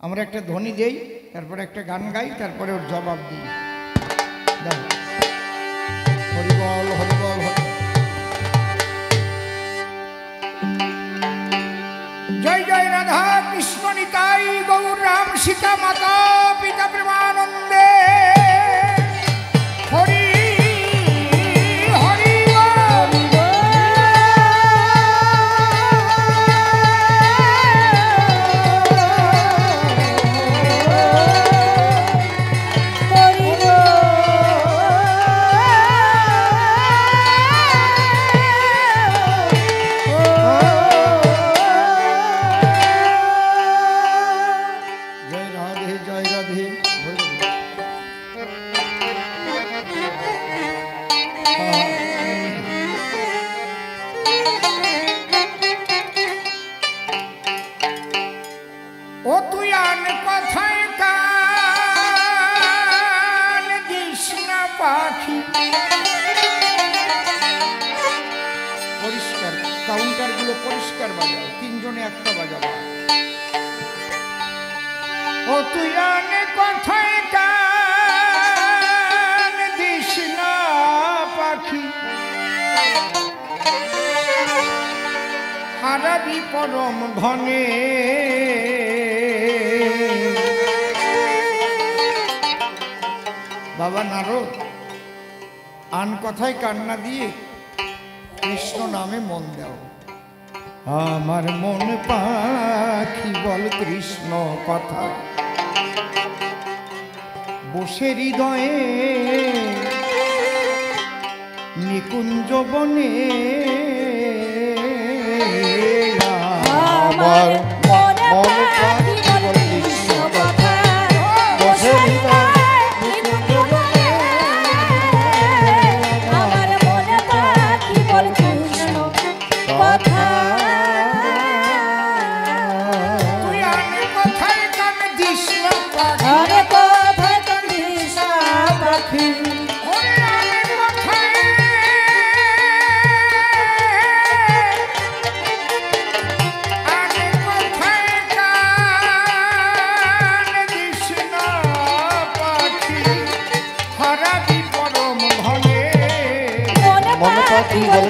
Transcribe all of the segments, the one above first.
আমরা একটা ধ্বনি দেই, তারপরে একটা গান গাই, তারপরে ওর জবাব দিই। হরি বল, হরি বল, হরি। জয় জয় রাধা কৃষ্ণ নিতাই গৌর রাম সীতা মাতা পিতা প্রেমানন্দে। হরি পরিষ্কার কাউন্টার গুলো পরিষ্কার বাজাও, তিনজনে একটা বাজাবো। ও তুই আনে কথায় কান দিস না পাখি, হারাবি পরম ধনে। বাবা নারদ আন কথায় কান্না দিয়ে কৃষ্ণ নামে মন দাও। আমার মন পাখি বল কৃষ্ণ কথা, বসে হৃদয়ে নিকুঞ্জ বনে। আমার মন পাখি বল কৃষ্ণ কথা, বসে হৃদয়ে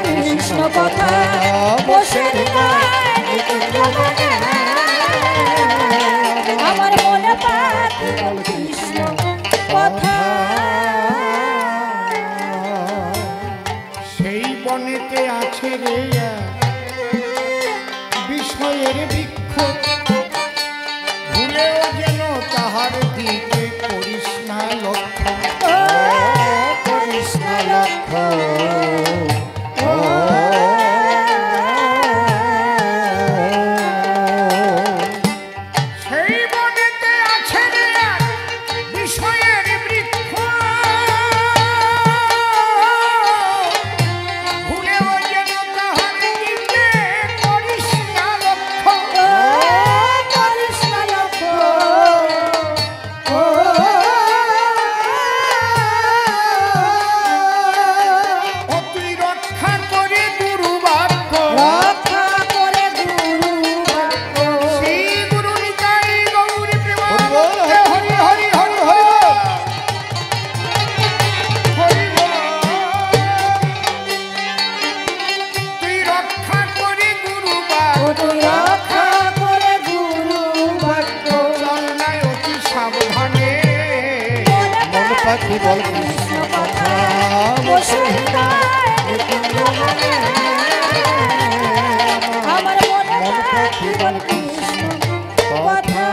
কৃষ্ণ কথা, বসে আমার মনে পাখি বল কৃষ্ণ কথা। সেই বনেতে আছে রে বিষয়ের বৃক্ষ, ভুলেও যেন তাহার দিকে করিস না লক্ষ্য, করিস না লক্ষ্য। পাখি বল কৃষ্ণ কথা, বসে আমার মনে পাখি বল কৃষ্ণ কথা।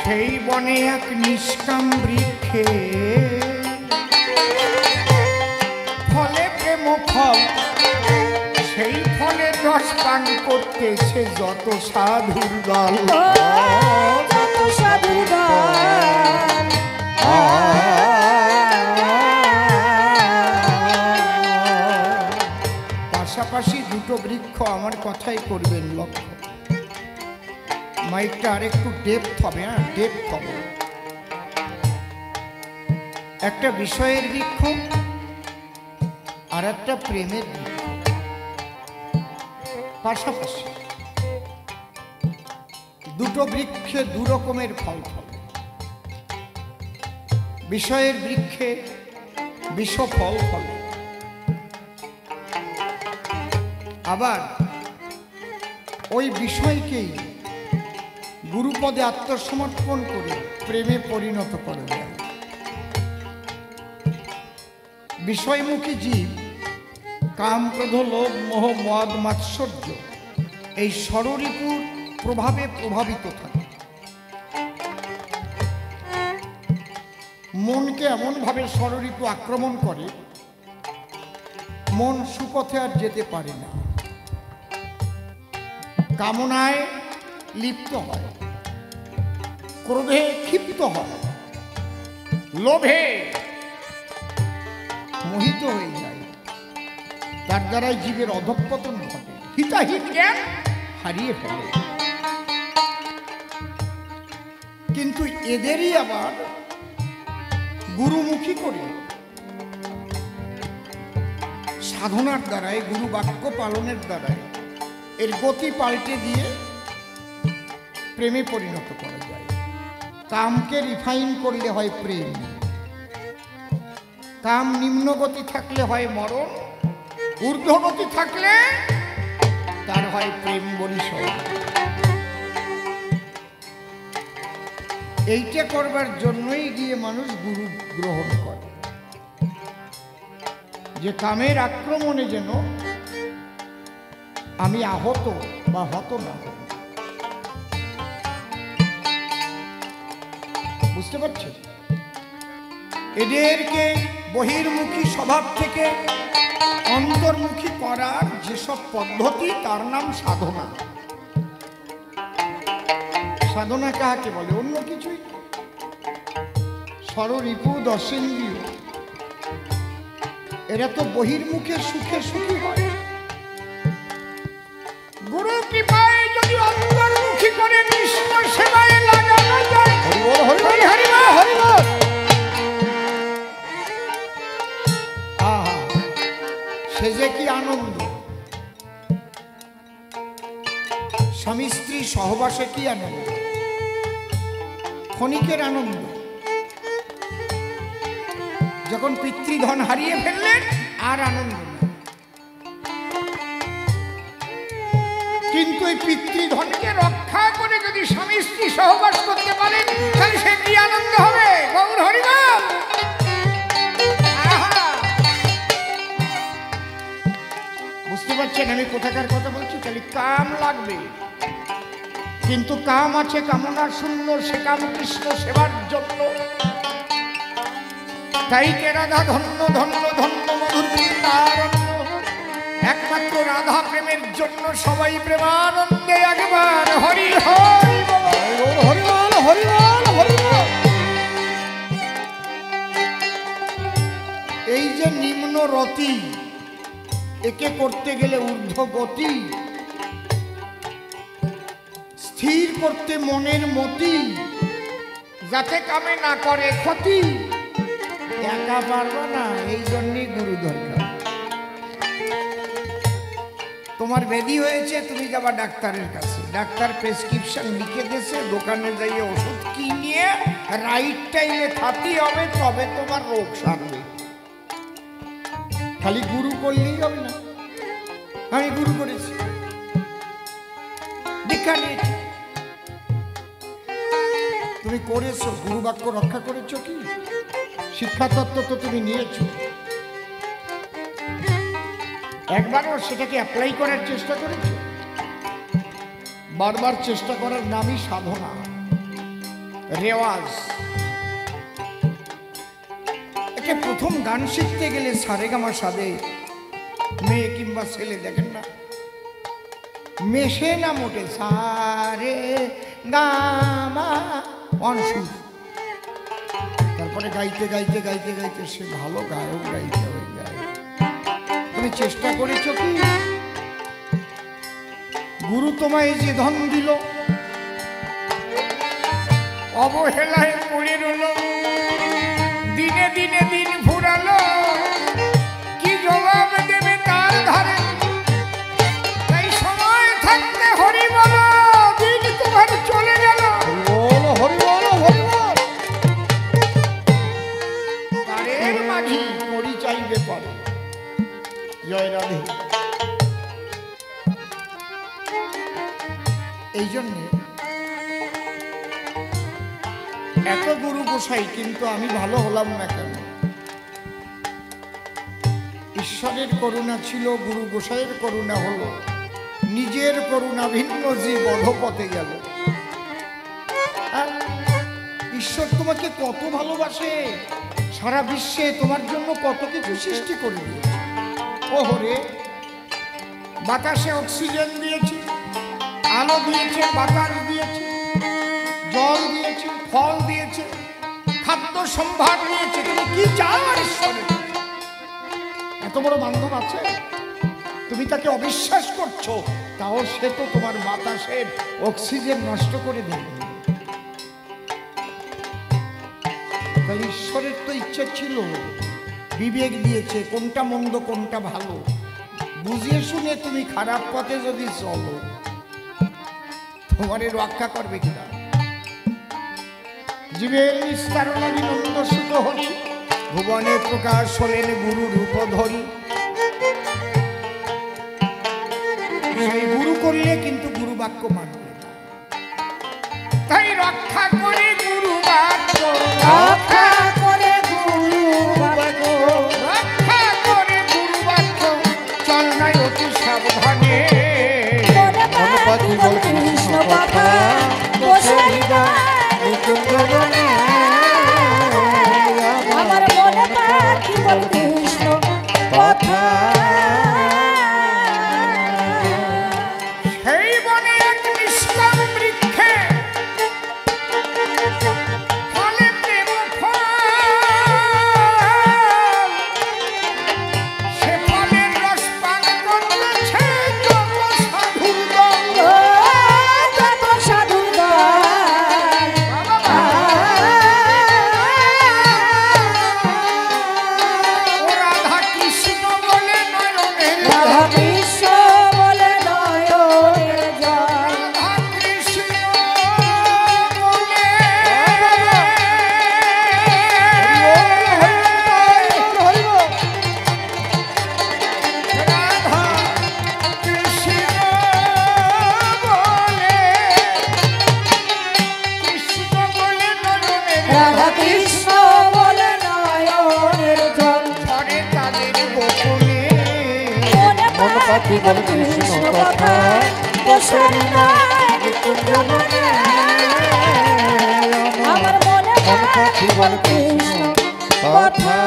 সেই বনে এক নিষ্কাম বৃক্ষে ফলে প্রেম ফল, সেই ফলের রস পান করতেছে যত সাধুর দল, যত সাধুর দল। পাশাপাশি দুটো বৃক্ষ আমার কথাই করবেন লক্ষ্য। মাইকটা আর একটু ডেপথ হবে, হ্যাঁ ডেপথ হবে। একটা বিষয়ের বৃক্ষ আর একটা প্রেমের বৃক্ষ পাশাপাশি। দুটো বৃক্ষে দু রকমের ফল ফলে। বিষয়ের বৃক্ষে বিষ ফল ফলে, আবার ওই বিষয়কেই গুরুপদে আত্মসমর্পণ করে প্রেমে পরিণত করে দেয়। বিষয়মুখী জীব কাম, ক্রোধ, লোভ, মোহ, মদ, মাৎসর্য এই ষড়রিপুর প্রভাবে প্রভাবিত থাকে। মনকে এমনভাবে ষড়রিপু আক্রমণ করে, মন সুপথে আর যেতে পারে না, কামনায় লিপ্ত হয়, ক্রোধে ক্ষিপ্ত হয়, লোভে মোহিত হয়ে যায়। তার দ্বারাই জীবের অধঃপতন ঘটে, হিতাহিত জ্ঞান হারিয়ে ফেলে। কিন্তু এদেরই আবার গুরুমুখী করে সাধনার দ্বারাই, গুরু বাক্য পালনের দ্বারাই এর গতি পাল্টে দিয়ে প্রেমে পরিণত করা যায়। কামকে রিফাইন করলে হয় প্রেম, কাম নিম্নগতি থাকলে হয় মরণ, ঊর্ধ্বগতি থাকলে তার হয় প্রেম বরিশোধ। এইটা করবার জন্যই গিয়ে মানুষ গুরু গ্রহণ করে, যে কামের আক্রমণে যেন আমি আহত বা হত না। বুঝতে পারছি? এদেরকে বহির্মুখী স্বভাব থেকে অন্তর্মুখী করার যেসব পদ্ধতি, তার নাম সাধনা। সাধনা কাকে বলে? অন্য কিছুই। ষড়রিপু, দশেন্দ্রিয় এরা তো বহির্মুখে সুখে সুখী হয়। গুরু কৃপায় যদি অন্তর্মুখী করে কৃষ্ণ সেবায় লাগানো যায়, সে যে কি আনন্দ! স্বামী স্ত্রী সহবাসে কি আনন্দ! ক্ষণিকের আনন্দ। যখন পিতৃধন হারিয়ে ফেললেন আর আনন্দ না। কিন্তু এই পিতৃধনকে রক্ষা করে যদি স্বামী স্ত্রী সহবাস করতে পারেন, তাহলে সে কি আনন্দ হবে! গৌর হরিনাম। বুঝতে পারছেন আমি কোথাকার কথা বলছি? তাহলে কাম লাগবে, কিন্তু কাম আছে কামনা শূন্য, সে কাম কৃষ্ণ সেবার জন্য। তাই কে রাধা ধন্য ধন্য ধন্য মধুর বৃন্দারণ্য। একমাত্র রাধা প্রেমের জন্য সবাই প্রেমানন্দে একবার হরি হরি হরি বল, হরি বল, হরি বল। এই যে নিম্ন রতি, একে করতে গেলে ঊর্ধ্ব গতি, স্থির করতে মনের মতি, যাতে কামে না করে ক্ষতি। একা পারবো না, এই জন্যই গুরু দরকার। তোমার ব্যাধি হয়েছে, তুমি যাবা ডাক্তারের কাছে, ডাক্তার প্রেসক্রিপশন লিখে দিয়েছে, দোকানে যাইয়ে ওষুধ কিনিয়ে রাইট টাইমে খাতে হবে, তবে তোমার রোগ সারবে। খালি গুরু করলেই হবে না। আমি গুরু করেছি, দীক্ষা নিয়েছি, তুমি করেছো, গুরু বাক্য রক্ষা করেছো কি? শিক্ষা তত্ত্ব তো তুমি নিয়েছো, একবারও সেটাকে অ্যাপ্লাই করার চেষ্টা করেছো? বারবার চেষ্টা করার নামই সাধনা, রেওয়াজ। একে প্রথম গান শিখতে গেলে সারেগামা সাদে মেয়ে কিংবা ছেলে, দেখেন না, মেশে না মোটে, সারে গামা অনসুর। তারপরে গাইতে গাইতে গাইতে গাইতে সে ভালো গায়ক গাইতে হয়ে যায়। তুমি চেষ্টা করেছো কি? গুরু তোমায় যে ধন দিল, অবহেলায় পড়ে রইল, দিনে দিনে দিন ফুরালো, কি জবাব দেবে তার ধারে? তাই সময় থাকতে হরি বলো, দিন তোমার চলে এই জন্যে এত গুরু গোসাই, কিন্তু আমি ভালো হলাম না কেন? ঈশ্বরের করুণা ছিল, গুরু গোসাইয়ের করুণা হলো, নিজের করুণা ভিন্ন জীব অধপথে গেল। ঈশ্বর তোমাকে কত ভালোবাসে, সারা বিশ্বে তোমার জন্য কত কিছু সৃষ্টি করে দিয়েছে। ওহরে, বাতাসে অক্সিজেন দিয়েছে, আলো দিয়েছে, বাতাস দিয়েছে, জল দিয়েছে, ফল দিয়েছে, খাদ্য সম্ভার দিয়েছে। তুমি কি চাও আর ঈশ্বরের? এত বড় বান্ধব আছে, তুমি তাকে অবিশ্বাস করছো, তাও সে তো তোমার বাতাসের অক্সিজেন নষ্ট করে দেবে। তাই ঈশ্বরের তো ইচ্ছা ছিল, বিবেক দিয়েছে, কোনটা মন্দ কোনটা ভালো বুঝিয়ে শুনে তুমি খারাপ পথে যদি চলো, তোমারে রক্ষা করবে কিনা? জীবের নিস্তার নন্দ সুত হরি, ভুবনে প্রকাশ হলেন গুরু রূপ ধরি। সেই গুরু করলে কিন্তু গুরু বাক্য মানবে, তাই রক্ষা করে গুরু বাক্য, রক্ষা করে গুরু বাক্য, রক্ষা করে গুরু বাক্য, চল নাই অতি সাবধানে। মনে পাখি বল কৃষ্ণ কথা, বসে হৃদয় নিকুঞ্জ বনে। আমার মনে পাখি বল কৃষ্ণ কথা। সেই বনে এক নিষ্কাম বৃক্ষে ফলে প্রেম ফল, সে ফলের রস পান করতেছে যত সাধুর দল। যত সাধুর দল, ও রাধা কৃষ্ণ বলে নয়নের জল, রাধা কৃষ্ণ বলে নয়নের জল। রাধা কৃষ্ণ বলে রাধা কৃষ্ণ বলে, কৃষ্ণ বলে নয়নের রাধা কৃষ্ণ বলে নয়নের জল। ধরে তাদের গোপনে। মনে পাখি বল কৃষ্ণ কথা, বসে হৃদয় নিকুঞ্জ বনে। আমার মনে পাখি বল কৃষ্ণ কথা।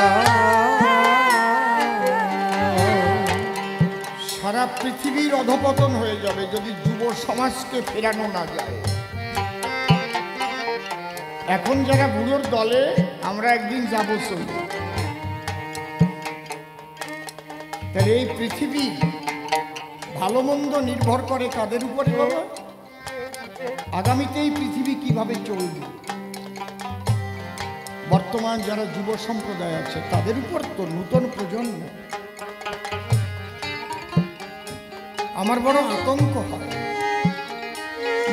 সারা পৃথিবীর অধপতন হয়ে যাবে যদি যুব সমাজকে ফেরানো না যায়। এখন যারা বুড়োর দলে, আমরা একদিন যাব চলে, তাহলে এই পৃথিবী ভালো মন্দ নির্ভর করে কাদের উপরে বাবা? আগামীতে এই পৃথিবী কিভাবে চলবে? বর্তমান যারা যুব সম্প্রদায় আছে তাদের উপর তো, নূতন প্রজন্ম। আমার বড় আতঙ্ক হয়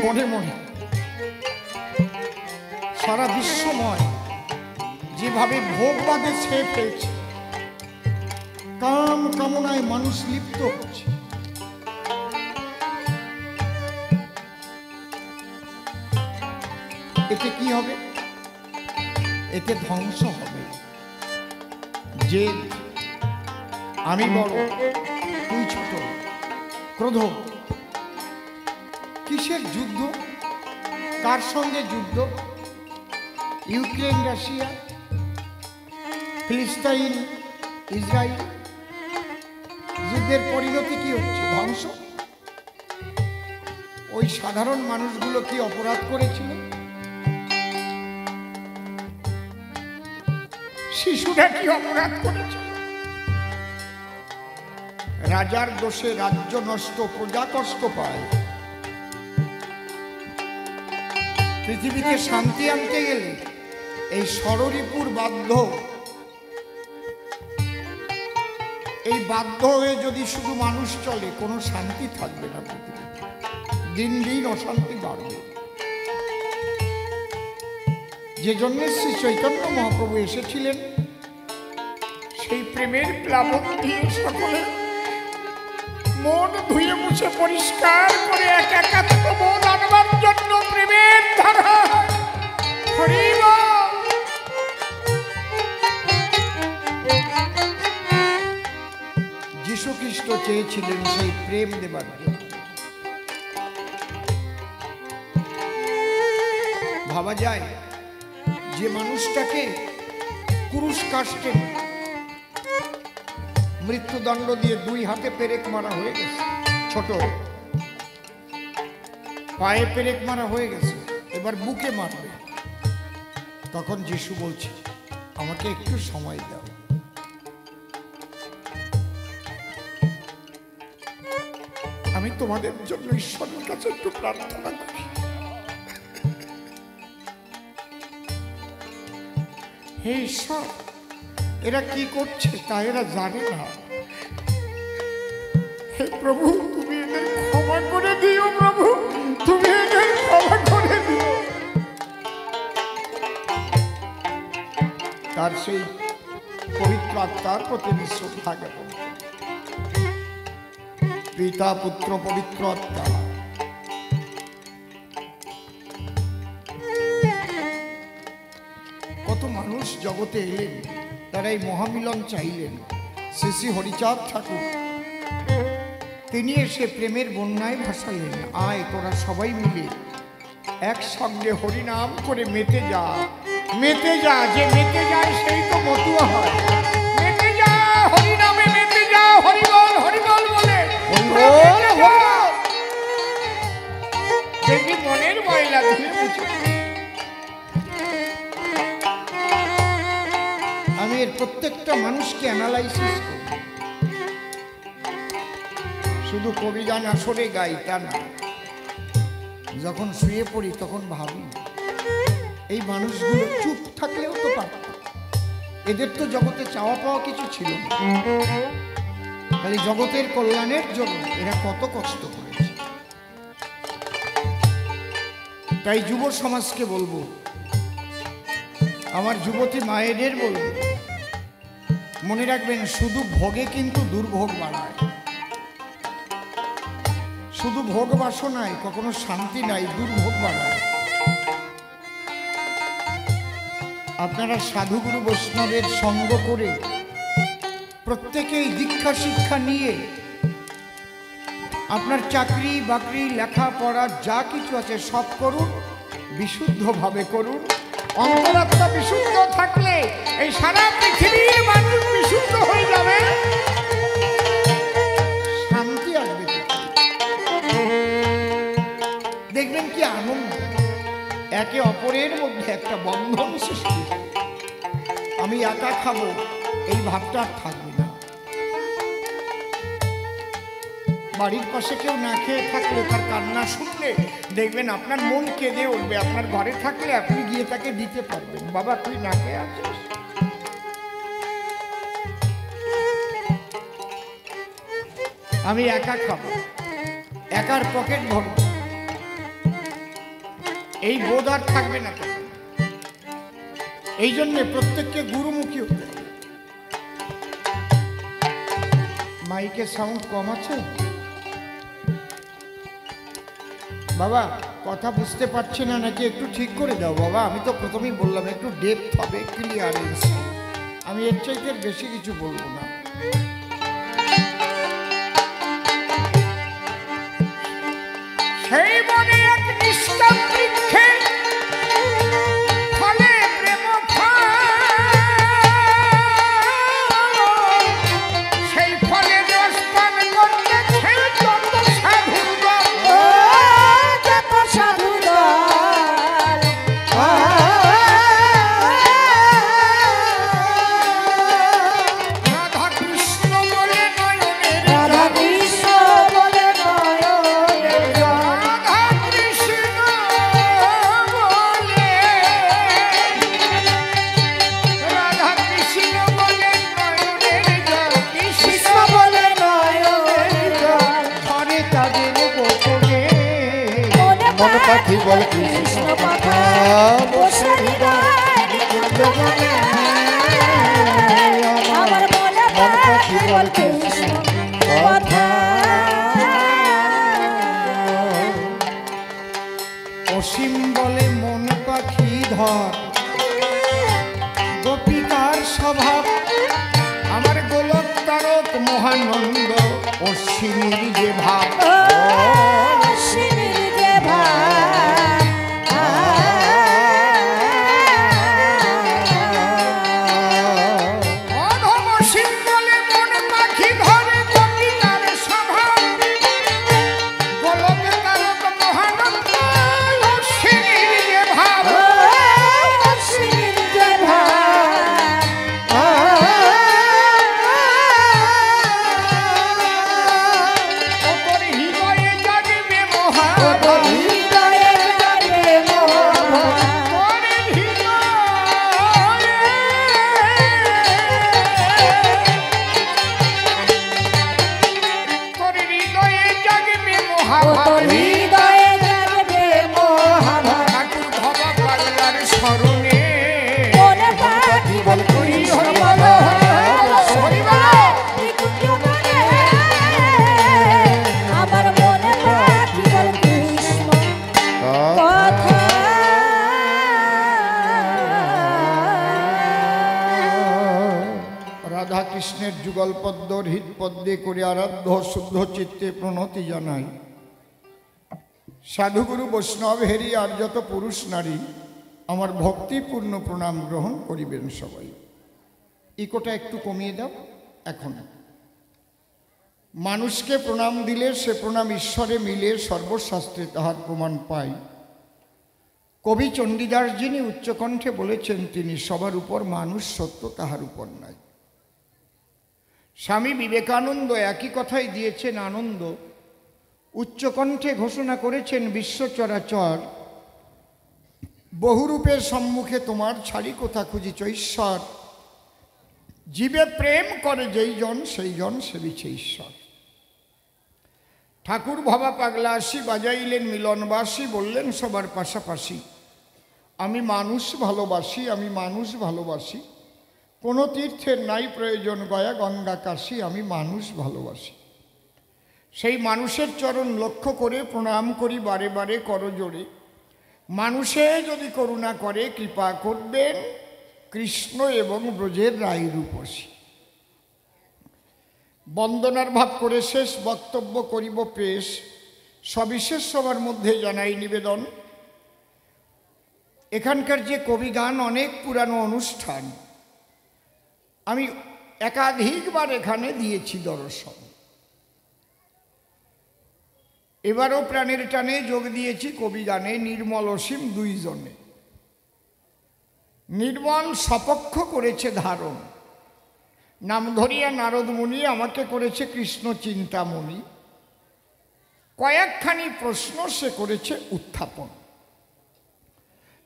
মনে মনে, সারা বিশ্বময় যেভাবে ভোগবাদে ছেয়ে ফেলছে, কাম কামনায় মানুষ লিপ্ত হচ্ছে। এতে কি হবে? এতে ধ্বংস হবে। যে আমি বড় তুই ছোট, ক্রোধ, কিসের যুদ্ধ? কার সঙ্গে যুদ্ধ? Ukraine Russia, ফিলিস্তাইন Israel. যুদ্ধের পরিণতি কি হচ্ছে? ধ্বংস। ওই সাধারণ মানুষগুলো কি অপরাধ করেছিল? শিশুরা কি অপরাধ করেছিল? রাজার দোষে রাজ্য নষ্ট, প্রজা কষ্ট পায়। পৃথিবীতে শান্তি আনতে গেলে এই ষড়রিপুর বাধ্য, এই বাধ্য হয়ে যদি শুধু মানুষ চলে, কোনো শান্তি থাকবে না পৃথিবীতে। দিন দিন অশান্তি বাড়বে। যে জন্য শ্রী চৈতন্য মহাপ্রভু এসেছিলেন, সেই প্রেমের প্লাবন দিয়ে সকলে মন ধুয়ে মুছে পরিষ্কার করে এক একাত্ম বোধ আনবার প্রেম দেবার জন্য। ভাবা যায় যে মানুষটাকে কুরুশ কাষ্ঠে মৃত্যুদণ্ড দিয়ে 2 হাতে পেরেক মারা হয়ে গেছে, ছোট পায়ে পেরেক মারা হয়ে গেছে, এবার বুকে মারবে, তখন যিশু বলছে আমাকে একটু সময় দাও। আমি তোমাদের জন্য ঈশ্বরের কাছে একটু প্রার্থনা করি। হে ঈশ্বর, এরা কি করছে তা এরা জানে না। হে প্রভু, তুমি এদের ক্ষমা করে দিও। প্রভু, তুমি এদের ক্ষমা করে দিও। তার সেই পবিত্র আত্মার প্রতি শ্রদ্ধা জ্ঞাপন করি। পিতা পুত্র পবিত্র আত্মা, কত মানুষ জগতে এলেন, তারা এই মহামিলন চাইলেন। শ্রী শ্রী হরিচাঁদ ঠাকুর তিনি এসে প্রেমের বন্যায় ভাসালেন। আয় তোরা সবাই মিলে একসঙ্গে হরিনাম করে মেতে যা, মেতে যা। যে মেতে যায় সেই তো মতুয়া হয়। মেতে যা, হরিনামে মেতে যা, হরিবল হরিবল বলে দেখবি মনের ময়লা ধুয়ে মুছে। আমি এর প্রত্যেকটা মানুষকে অ্যানালাইসিস করি, শুধু কবিগান আসরে গাই তা না। যখন শুয়ে পড়ি তখন ভাবি এই মানুষগুলো চুপ থাকলেও তো পারত, এদের তো জগতে চাওয়া পাওয়া কিছু ছিল না, খালি জগতের কল্যাণের জন্য এরা কত কষ্ট করেছে। তাই যুব সমাজকে বলবো, আমার যুবতী মায়েদের বলবো, মনে রাখবেন শুধু ভোগে কিন্তু দুর্ভোগ বাড়ায়। শুধু ভোগ বাসনায় কখনো শান্তি নাই, দুর্ভোগ বাড়ায়। আপনারা সাধুগুরু বৈষ্ণবের সঙ্গ করে প্রত্যেকেই দীক্ষা শিক্ষা নিয়ে আপনার চাকরি বাকরি লেখাপড়া যা কিছু আছে সব করুন, বিশুদ্ধভাবে করুন। অন্তরাত্মা বিশুদ্ধ থাকলে এই সারা পৃথিবীর মানুষ বিশুদ্ধ হয়ে যাবে, শান্তি আসবে। দেখবেন কি আনন্দ, একে অপরের মধ্যে একটা বন্ধন সৃষ্টি। আমি একা খাবো এই ভাবটা আর থাকবে না। বাড়ির পাশে কেউ না খেয়ে থাকলে তার কান্না শুনলে দেখবেন আপনার মন কেঁদে উঠবে। আপনার ঘরে থাকলে আপনি গিয়ে তাকে দিতে পারবেন, বাবা তুই না খেয়ে আছিস। আমি একা খাবো, একার পকেট ভরবো, এই বোধ আর থাকবে না। এই জন্যে প্রত্যেককে গুরুমুখী হতে হবে। মাইকের সাউন্ড কম আছে বাবা, কথা বুঝতে পারছি না নাকি একটু ঠিক করে দাও বাবা। আমি তো প্রথমেই বললাম একটু ডেপথ হবে, ক্লিয়ারেন্স। আমি এর চাইতে বেশি কিছু বলবো না। সেই মনে এক নিষ্ঠা বৃক্ষে ফলে প্রেম সেই ফলে রস পান করতেছে যত সাধুগণ, যত সাধুগণ। রাধা কৃষ্ণ বলে নয়নের রাধা কৃষ্ণ বলে নয়নের জল। রাধা কৃষ্ণ বলে, রাধা কৃষ্ণ বলে নয়নের জল, কৃষ্ণ বলে নয়নের জল। ঘরে তাদের গোপনে মন পাখি বল কৃষ্ণ কথা, বসে হৃদয় নিকুঞ্জ বনে। আমার মনে পাখি বল কৃষ্ণ কথা। অসীম বলে মন পাখি ধর, গোপিকার স্বভাব আমার গোলক তারক মহানন্দ। অসীম অশ্বিনীর যে ভাব, ও অশ্বিনীর যে ভাব, অধম সিংহলে মন পাখি ধরে কবিতার সভা, গোলকে কালক মহানন্দ অশ্বিনীর যে ভাব, ও অশ্বিনীর যে ভাব, তোর হৃদয়ে জাগবে মহা, ও তোর হৃদয়ে জাগবে মোহ, তোর হৃদয়ে, তোর হৃদয়ে জাগবে ও তোর মহাভাব, হৃদয়ে জাগবে মহাভাব, ঠাকুর ভবা পাগলার স্মরণে মনে পাখি বল হরি কৃষ্ণ হরি বল, বল, হরি বল। নিকুঞ্জ বনে, আমার মনে পাখি বল কৃষ্ণ কথা। রাধা কৃষ্ণের যুগল পদ্ম হৃদ পদ্মে করে আরাধ্য শুদ্ধ চিত্তে প্রণতি জানাই। সাধুগুরু বৈষ্ণব হেরি আর যত পুরুষ নারী আমার ভক্তিপূর্ণ প্রণাম গ্রহণ করিবেন সবাই। ইকোটা একটু কমিয়ে দাও। এখন মানুষকে প্রণাম দিলে সে প্রণাম ঈশ্বরে মিলে, সর্বশাস্ত্রে তাহার প্রমাণ পাই। কবি চণ্ডীদাস যিনি উচ্চকণ্ঠে বলেছেন, তিনি সবার উপর মানুষ, সত্য তাহার উপর নাই। স্বামী বিবেকানন্দ একই কথাই দিয়েছেন আনন্দ, উচ্চকণ্ঠে ঘোষণা করেছেন, বিশ্ব চরাচর বহুরূপের সম্মুখে তোমার ছাড়ি কোথা খুঁজিছ ঈশ্বর, জীবে প্রেম করে যেই জন সেই জন সেবিছে ঈশ্বর। ঠাকুর ভবা পাগলা আসি বাজাইলেন মিলনবাসী, বললেন সবার পাশাপাশি, আমি মানুষ ভালোবাসি, আমি মানুষ ভালোবাসি, কোনো তীর্থের নাই প্রয়োজন গয়া গঙ্গা কাশী, আমি মানুষ ভালোবাসি। সেই মানুষের চরণ লক্ষ্য করে প্রণাম করি বারে বারে করজোড়ে। মানুষে যদি করুণা করে কৃপা করবেন কৃষ্ণ এবং ব্রজের রায় রূপসী। বন্দনার ভাব করে শেষ বক্তব্য করিব পেশ, সবিশেষ সবার মধ্যে জানাই নিবেদন। এখানকার যে কবিগান অনেক পুরানো অনুষ্ঠান, আমি একাধিকবার এখানে দিয়েছি দর্শন। এবারও প্রাণের টানে যোগ দিয়েছি কবিগানে নির্মল অসীম দুইজনে। নির্মল সপক্ষ করেছে ধারণ, নাম ধরিয়া নারদ মুনি আমাকে করেছে কৃষ্ণ চিন্তামণি। কয়েকখানি প্রশ্ন সে করেছে উত্থাপন।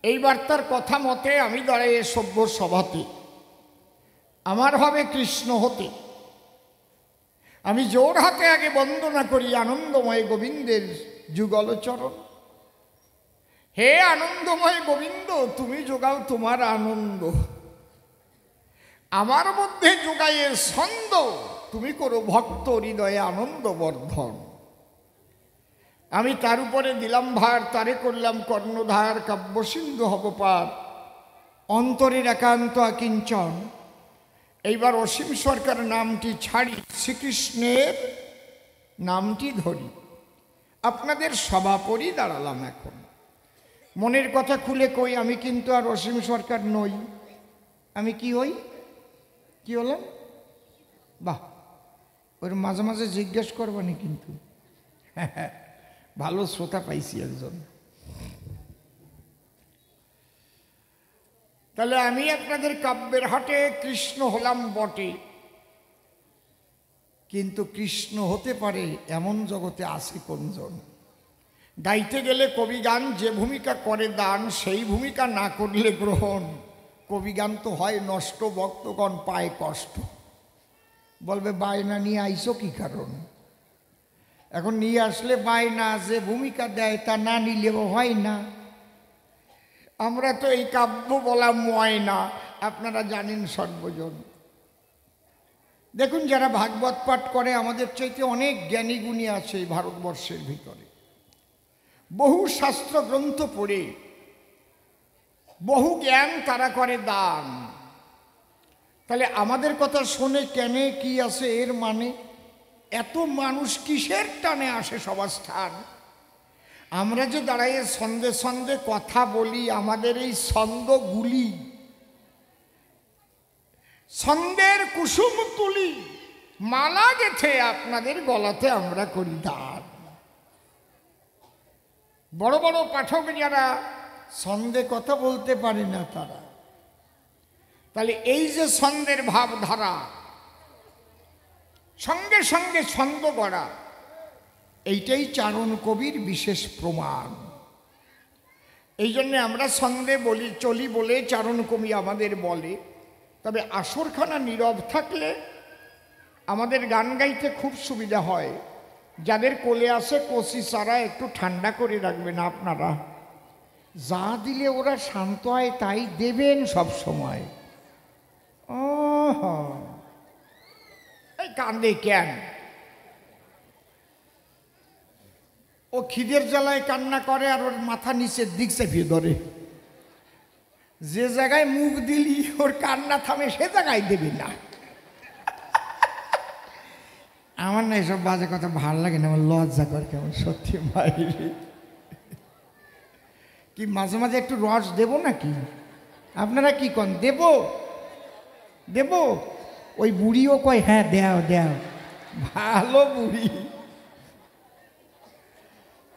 এইবার তার কথা মতে আমি দাঁড়িয়ে সভ্য সভাতে, আমার হবে কৃষ্ণ হতে। আমি জোর হাতে আগে বন্দনা করি আনন্দময় গোবিন্দের যুগল চরণ। হে আনন্দময় গোবিন্দ, তুমি যোগাও তোমার আনন্দ, আমার মধ্যে যোগায়ে ছন্দ, তুমি করো ভক্ত হৃদয়ে আনন্দ বর্ধন। আমি তার উপরে দিলাম ভার, তারে করলাম কর্ণধার, কাব্য সিন্ধু হব পার, অন্তরের একান্ত আকিঞ্চন। এইবার অসীম সরকার নামটি ছাড়ি, শ্রীকৃষ্ণের নামটি ধরি। আপনাদের সভাপরি দাঁড়ালাম এখন। মনের কথা খুলে কই, আমি কিন্তু আর অসীম সরকার নই। আমি কি হই, কি হলাম? বাহ, ওর মাঝে মাঝে জিজ্ঞেস করবানি কিন্তু। ভালো শ্রোতা পাইছি একজন। তাহলে আমি আপনাদের কাব্যের হাটে কৃষ্ণ হলাম বটে, কিন্তু কৃষ্ণ হতে পারে এমন জগতে আছে কোনজন? গাইতে গেলে কবিগান যে ভূমিকা করে দান, সেই ভূমিকা না করলে গ্রহণ। কবিগান তো হয় নষ্ট, ভক্তগণ পায় কষ্ট। বলবে বায়না নিয়ে আইসো কি কারণ? এখন নিয়ে আসলে বায়না, যে ভূমিকা দেয় তা না নিলেও হয় না। আমরা তো এই কাব্য বলা ময়না, আপনারা জানেন সর্বজন। দেখুন, যারা ভাগবত পাঠ করে আমাদের চাইতে অনেক জ্ঞানী গুণী আছে এই ভারতবর্ষের ভিতরে। বহু শাস্ত্র গ্রন্থ পড়ে বহু জ্ঞান তারা করে দান। তাহলে আমাদের কথা শুনে কেনে কি আছে এর মানে? এত মানুষ কিসের টানে আসে সভাস্থান? আমরা যে দাঁড়াইয়ে ছন্দে ছন্দে কথা বলি, আমাদের এই ছন্দগুলি, ছন্দের কুসুম তুলি, মালা গেথে আপনাদের গলাতে আমরা করি দান। বড় বড় পাঠক যারা ছন্দে কথা বলতে পারে না তারা, তাহলে এই যে ছন্দের ভাবধারা, সঙ্গে সঙ্গে ছন্দ গড়া, এইটাই চারণ কবির বিশেষ প্রমাণ। এই জন্যে আমরা ছন্দে বলি চলি বলে চারণ কবি আমাদের বলে। তবে আসরখানা নীরব থাকলে আমাদের গান গাইতে খুব সুবিধা হয়। যাদের কোলে আসে কচি চারা একটু ঠান্ডা করে রাখবেন আপনারা, যা দিলে ওরা শান্ত হয় তাই দেবেন সব সময়। ও এই কান্দে কেন? ও খিদের জ্বালায় কান্না করে আর ওর মাথা নিচের দিক চেপিয়ে ধরে। যে জায়গায় মুখ দিলি ওর কান্না থামে সে জায়গায় দেবে না। আমার না এসব বাজে কথা ভালো লাগে না, আমার লজ্জা করে কেমন সত্যি মাইরি। কি মাঝে মাঝে একটু রস দেবো নাকি? আপনারা কি কন? দেব দেব? ওই বুড়িও কয় হ্যাঁ দেও দেও, ভালো বুড়ি।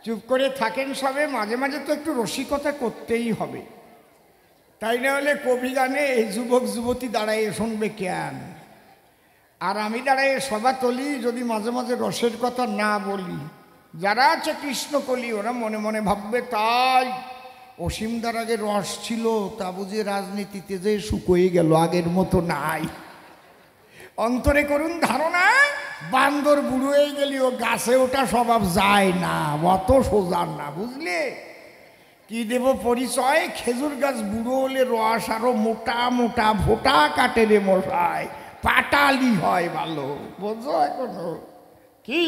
চুপ করে থাকেন সবে, মাঝে মাঝে তো একটু রসিকতা করতেই হবে, তাই না হলে কবি গানে এই যুবক যুবতী দাঁড়ায় শুনবে কেন? আর আমি দাঁড়ায় সভা তলি যদি মাঝে মাঝে রসের কথা না বলি, যারা আছে কৃষ্ণকলি ওরা মনে মনে ভাববে তাই অসীমদার আগে রস ছিল, তা বুঝে রাজনীতিতে যে শুকোয়ে গেল, আগের মতো নাই। অন্তরে করুন ধারণা, বান্দর বুড়ো হয়ে গেলেও গাছে ওটা স্বভাব যায় না, অত সোজা না, বুঝলে? কি দেব পরিচয়? খেজুর গাছ বুড়ো হলে রস আরো মোটা মোটা ভোটা কাটে রে মশাই, পাটালি হয় ভালো, বুঝছো? এখনো কি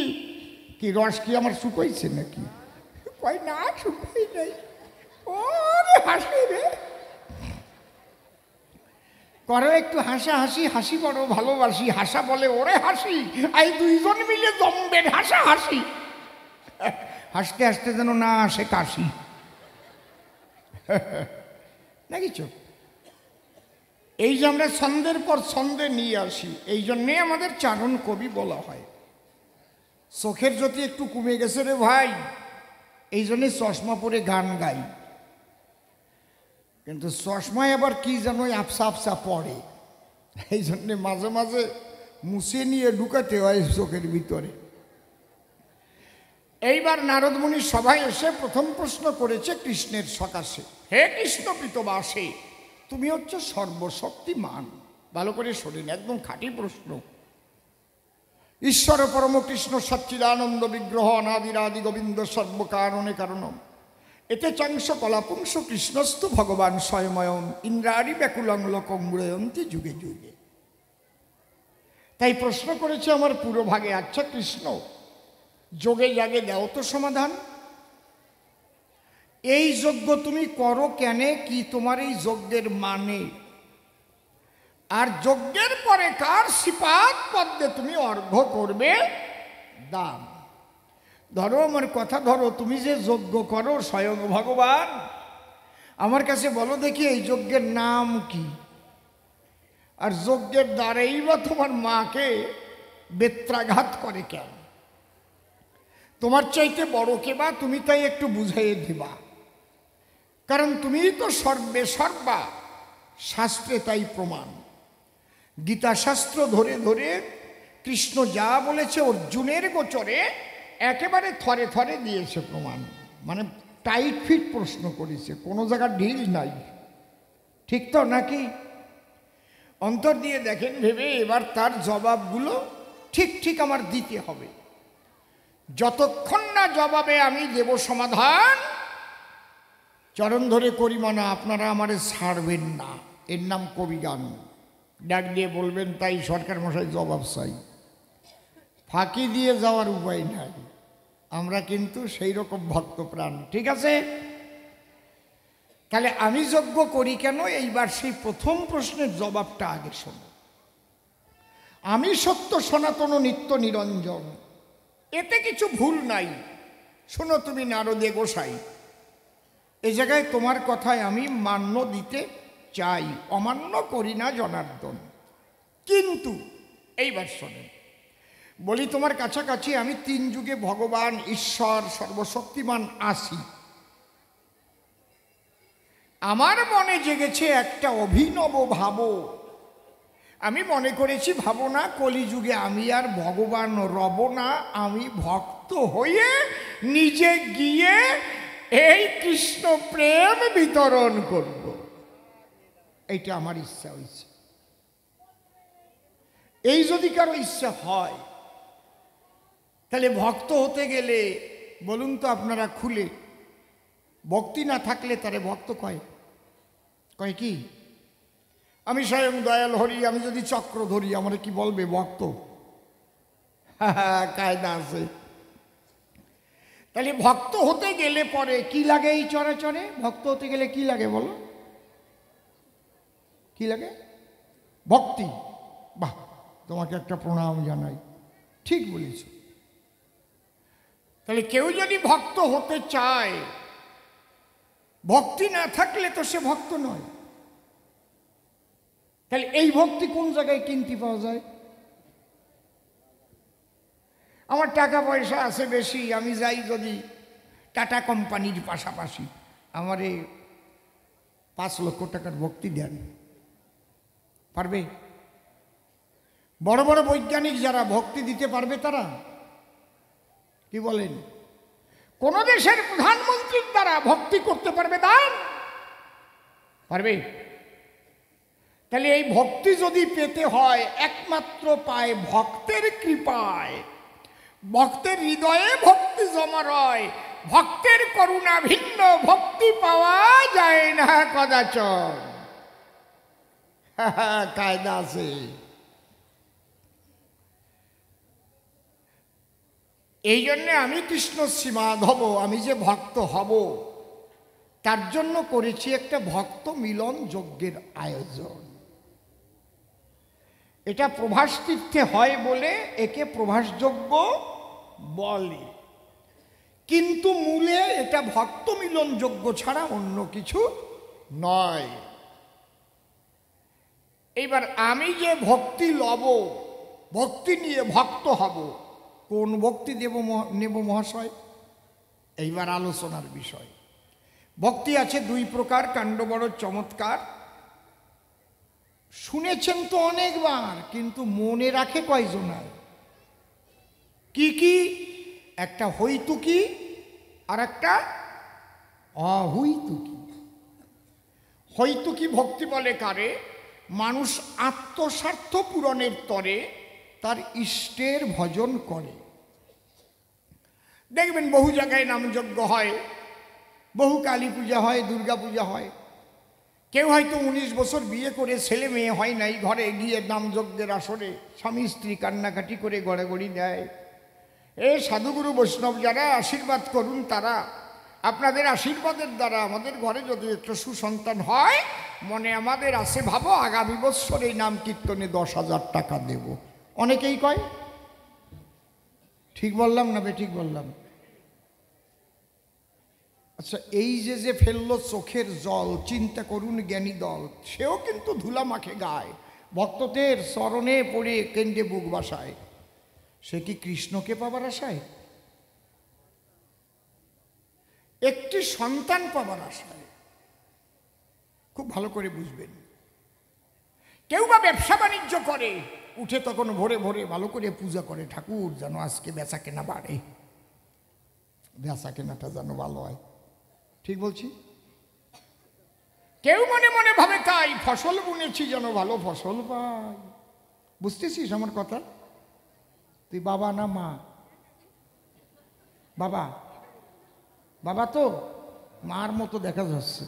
কি রস কি আমার শুকোইছে নাকি? কই না, শুকোই নাই। ওরে হাসি রে, করো একটু হাসা হাসি, হাসি বড় ভালোবাসি, হাসা বলে ওরে হাসি, এই দুইজন মিলে জমবেন হাসা হাসি। হাসতে হাসতে যেন না আসে কাশি, নাকি চোখ? এই যে আমরা ছন্দের পর ছন্দে নিয়ে আসি, এই জন্যে আমাদের চারণ কবি বলা হয়। চোখের জ্যোতি একটু কমে গেছে রে ভাই, এই জন্যে চশমা পরে গান গাই। কিন্তু চশমায় আবার কি যেন আফসা আফসা পড়ে, এই জন্যে মাঝে মাঝে মুছে নিয়ে ঢুকাতে হয় চোখের ভিতরে। এইবার নারদ মুনির সভায় এসে প্রথম প্রশ্ন করেছে কৃষ্ণের সকাশে, হে কৃষ্ণ পিতবাসে, তুমি হচ্ছে সর্বশক্তিমান। ভালো করে শোনেন, একদম খাঁটি প্রশ্ন। ঈশ্বর পরম কৃষ্ণ সচ্চিদানন্দ বিগ্রহ অনাদিরাদি গোবিন্দ সর্বকারণে কারণম, এতে চাংশ কলাপুংস কৃষ্ণস্তু ভগবান স্বয়ময়ম ইন্দ্রারি ব্যাকুলং লোকং মুরয়ন্তি যুগে যুগে। তাই প্রশ্ন করেছে আমার পুরো ভাগে, আচ্ছা কৃষ্ণ, যোগে জাগে দাও তো সমাধান। এই যজ্ঞ তুমি করো কেনে, কি তোমার এই যজ্ঞের মানে? আর যজ্ঞের পরে কার শ্রীপাদ পদ্মে তুমি অর্ঘ্য করবে দান? ধরো আমার কথা ধরো, তুমি যে যজ্ঞ করো স্বয়ং ভগবান, আমার কাছে বলো দেখি এই যজ্ঞের নাম কি? আর যজ্ঞের দ্বারাই বা তোমার মাকে বেত্রাঘাত করে কেন? তোমার চাইতে বড় কে বা, তুমি তাই একটু বুঝাইয়ে দিবা, কারণ তুমিই তো সর্বে সর্বা, শাস্ত্রে তাই প্রমাণ। গীতা শাস্ত্র ধরে ধরে কৃষ্ণ যা বলেছে অর্জুনের গোচরে একেবারে থরে থরে দিয়েছে প্রমাণ, মানে টাইট ফিট প্রশ্ন করেছে, কোনো জায়গা ঢিল নাই। ঠিক তো নাকি? অন্তর দিয়ে দেখেন ভেবে, এবার তার জবাবগুলো ঠিক ঠিক আমার দিতে হবে। যতক্ষণ না জবাবে আমি দেব সমাধান, চরণ ধরে করি মানা, আপনারা আমারে ছাড়বেন না। এর নাম কবিগান। ডাক দিয়ে বলবেন তাই সরকার মশাই জবাব চাই, ফাঁকি দিয়ে যাওয়ার উপায় নাই। আমরা কিন্তু সেই রকম ভক্তপ্রাণ, ঠিক আছে? তাহলে আমি যজ্ঞ করি কেন, এইবার সেই প্রথম প্রশ্নের জবাবটা আগে শোনো। আমি সত্য সনাতন নিত্য নিরঞ্জন, এতে কিছু ভুল নাই। শোনো তুমি নারদে গোসাই, এ জায়গায় তোমার কথায় আমি মান্য দিতে চাই, অমান্য করি না জনার্দন। কিন্তু এইবার শোনেন, বলি তোমার কাছাকাছি আমি 3 যুগে ভগবান ঈশ্বর সর্বশক্তিমান আসি। আমার মনে জেগেছে একটা অভিনব ভাব। আমি মনে করেছি, ভাবনা কলিযুগে আমি আর ভগবান রব না, আমি ভক্ত হয়ে নিজে গিয়ে এই কৃষ্ণ প্রেম বিতরণ করব। এইটা আমার ইচ্ছা হয়েছে। এই যদি কারো ইচ্ছা হয়, তাহলে ভক্ত হতে গেলে বলুন তো আপনারা খুলে, ভক্তি না থাকলে তারে ভক্ত কয় কি? আমি স্বয়ং দয়াল হরি, আমি যদি চক্র ধরি আমার কি বলবে? ভক্ত। কায়দা আছে। তাহলে ভক্ত হতে গেলে পরে কি লাগে? এই চরাচরে ভক্ত হতে গেলে কি লাগে বলো? কি লাগে? ভক্তি। বাহ, তোমাকে একটা প্রণাম জানাই, ঠিক বলেছ। তাহলে কেউ যদি ভক্ত হতে চায়, ভক্তি না থাকলে তো সে ভক্ত নয়। তাহলে এই ভক্তি কোন জায়গায় কিনতে পাওয়া যায়? আমার টাকা পয়সা আছে বেশি, আমি যাই যদি টাটা কোম্পানির পাশাপাশি আমারে 5 লক্ষ টাকার ভক্তি দেন, পারবে? বড় বড় বৈজ্ঞানিক যারা ভক্তি দিতে পারবে তারা? কি বলেন? কোন দেশের প্রধানমন্ত্রীর দ্বারা ভক্তি করতে পারবে দান? পারবে? তাহলে এই ভক্তি যদি পেতে হয় একমাত্র পায় ভক্তের কৃপায়। ভক্তের হৃদয়ে ভক্তি জমা রয়, ভক্তের করুণা ভিন্ন ভক্তি পাওয়া যায় না কদাচন। কায়দা আছে। এই জন্যে আমি কৃষ্ণ শ্রীমাধব, আমি যে ভক্ত হব তার জন্য করেছি একটা ভক্ত মিলন যজ্ঞের আয়োজন। এটা প্রভাস তীর্থে হয় বলে একে প্রভাস যজ্ঞ বলে, কিন্তু মূলে এটা ভক্ত মিলন যজ্ঞ ছাড়া অন্য কিছু নয়। এইবার আমি যে ভক্তি লব, ভক্তি নিয়ে ভক্ত হব, কোন ভক্তি নেব মহাশয়? এইবার আলোচনার বিষয়। ভক্তি আছে 2 প্রকার, কাণ্ড বড় চমৎকার। শুনেছেন তো অনেকবার, কিন্তু মনে রাখে কয়জন? কি কি? একটা হইতুকি আর একটা অহৈতুকি। হইতুকি ভক্তি বলে কারে? মানুষ আত্মস্বার্থ পূরণের তরে তার ইষ্টের ভজন করে। দেখবেন বহু জায়গায় নামযজ্ঞ হয়, বহু কালী পূজা হয়, দুর্গা পূজা হয়। কেউ হয়তো 19 বছর বিয়ে করে ছেলে মেয়ে হয় নাই, ঘরে গিয়ে নামযজ্ঞের আসরে স্বামী স্ত্রী কান্নাকাটি করে গড়াগড়ি দেয়। সাধুগুরু বৈষ্ণব যারা আশীর্বাদ করুন, তারা আপনাদের আশীর্বাদের দ্বারা আমাদের ঘরে যদি একটা সুসন্তান হয়, মনে আমাদের আছে ভাবো আগামী বছর এই নাম কীর্তনে 10,000 টাকা দেব। অনেকেই কয়। ঠিক বললাম না ঠিক বললাম? আচ্ছা, এই যে ফেললো চোখের জল, চিন্তা করুন জ্ঞানী দল, সেও কিন্তু ধুলা মাখে গায়, ভক্তদের চরণে পড়ে কেন্দ্রে বুক বাসায়। সে কি কৃষ্ণকে পাবার আশায়? একটি সন্তান পাবার আশায়। খুব ভালো করে বুঝবেন। কেউ বা ব্যবসা বাণিজ্য করে, উঠে তখন ভোরে ভোরে ভালো করে পূজা করে, ঠাকুর যেন আজকে বেচা কেনা বাড়ে, বেচা কেনাটা যেন ভালো হয়। ঠিক বলছি? কেউ মনে মনে ভাবে তাই, ফসল বুনেছি যেন ভালো ফসল পাই। বুঝতেছিস আমার কথা? তুই বাবা না মা? বাবা। বাবা তো মার মতো দেখা যাচ্ছে।